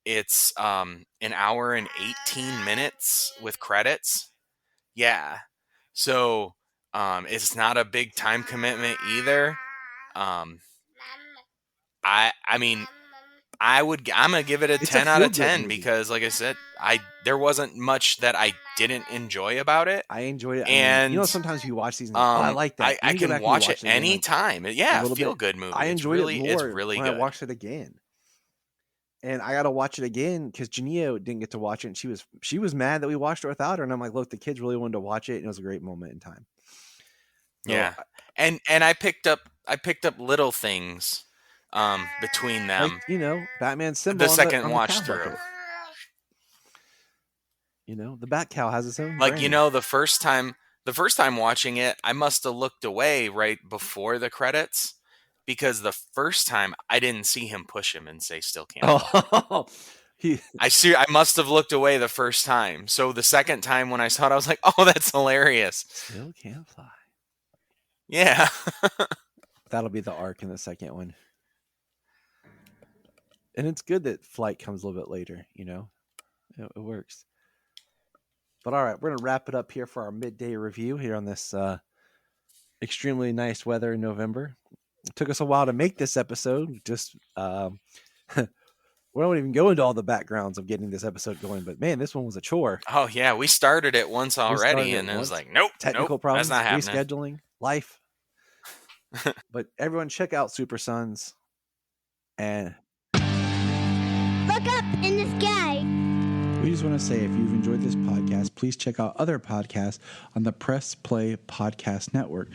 [SPEAKER 6] It's an hour and 18 minutes with credits. Yeah. So it's not a big time commitment either. I mean, I'm gonna give it a 10 out of 10 because, like I said, there wasn't much that I didn't enjoy about it.
[SPEAKER 4] I enjoyed it,
[SPEAKER 6] and
[SPEAKER 4] sometimes you watch these, and I like that.
[SPEAKER 6] I can watch it anytime. Yeah, feel good movie.
[SPEAKER 4] I enjoyed it more
[SPEAKER 6] it's really
[SPEAKER 4] when
[SPEAKER 6] good.
[SPEAKER 4] I watched it again, and I got to watch it again because Jania didn't get to watch it, and she was mad that we watched it without her. And I'm like, look, the kids really wanted to watch it, and it was a great moment in time. So,
[SPEAKER 6] yeah, and I picked up little things between them.
[SPEAKER 4] Like, Batman's symbol.
[SPEAKER 6] The second watch through.
[SPEAKER 4] The Bat Cow has its own.
[SPEAKER 6] Like
[SPEAKER 4] brand.
[SPEAKER 6] the first time watching it, I must have looked away right before the credits because the first time I didn't see him push him and say "Still can't fly." I must have looked away the first time. So the second time when I saw it, I was like, "Oh, that's hilarious."
[SPEAKER 4] Still can't fly.
[SPEAKER 6] Yeah.
[SPEAKER 4] That'll be the arc in the second one. And it's good that flight comes a little bit later, it works. But all right, we're going to wrap it up here for our midday review here on this extremely nice weather in November. It took us a while to make this episode. Just we don't even go into all the backgrounds of getting this episode going, but man, this one was a chore.
[SPEAKER 6] Oh yeah, we started it once already, and it was like, nope,
[SPEAKER 4] technical problems,
[SPEAKER 6] that's not happening.
[SPEAKER 4] Rescheduling, life. But everyone, check out Supersons and
[SPEAKER 5] Look up in the sky.
[SPEAKER 10] We just want to say if you've enjoyed this podcast, please check out other podcasts on the Press Play Podcast Network.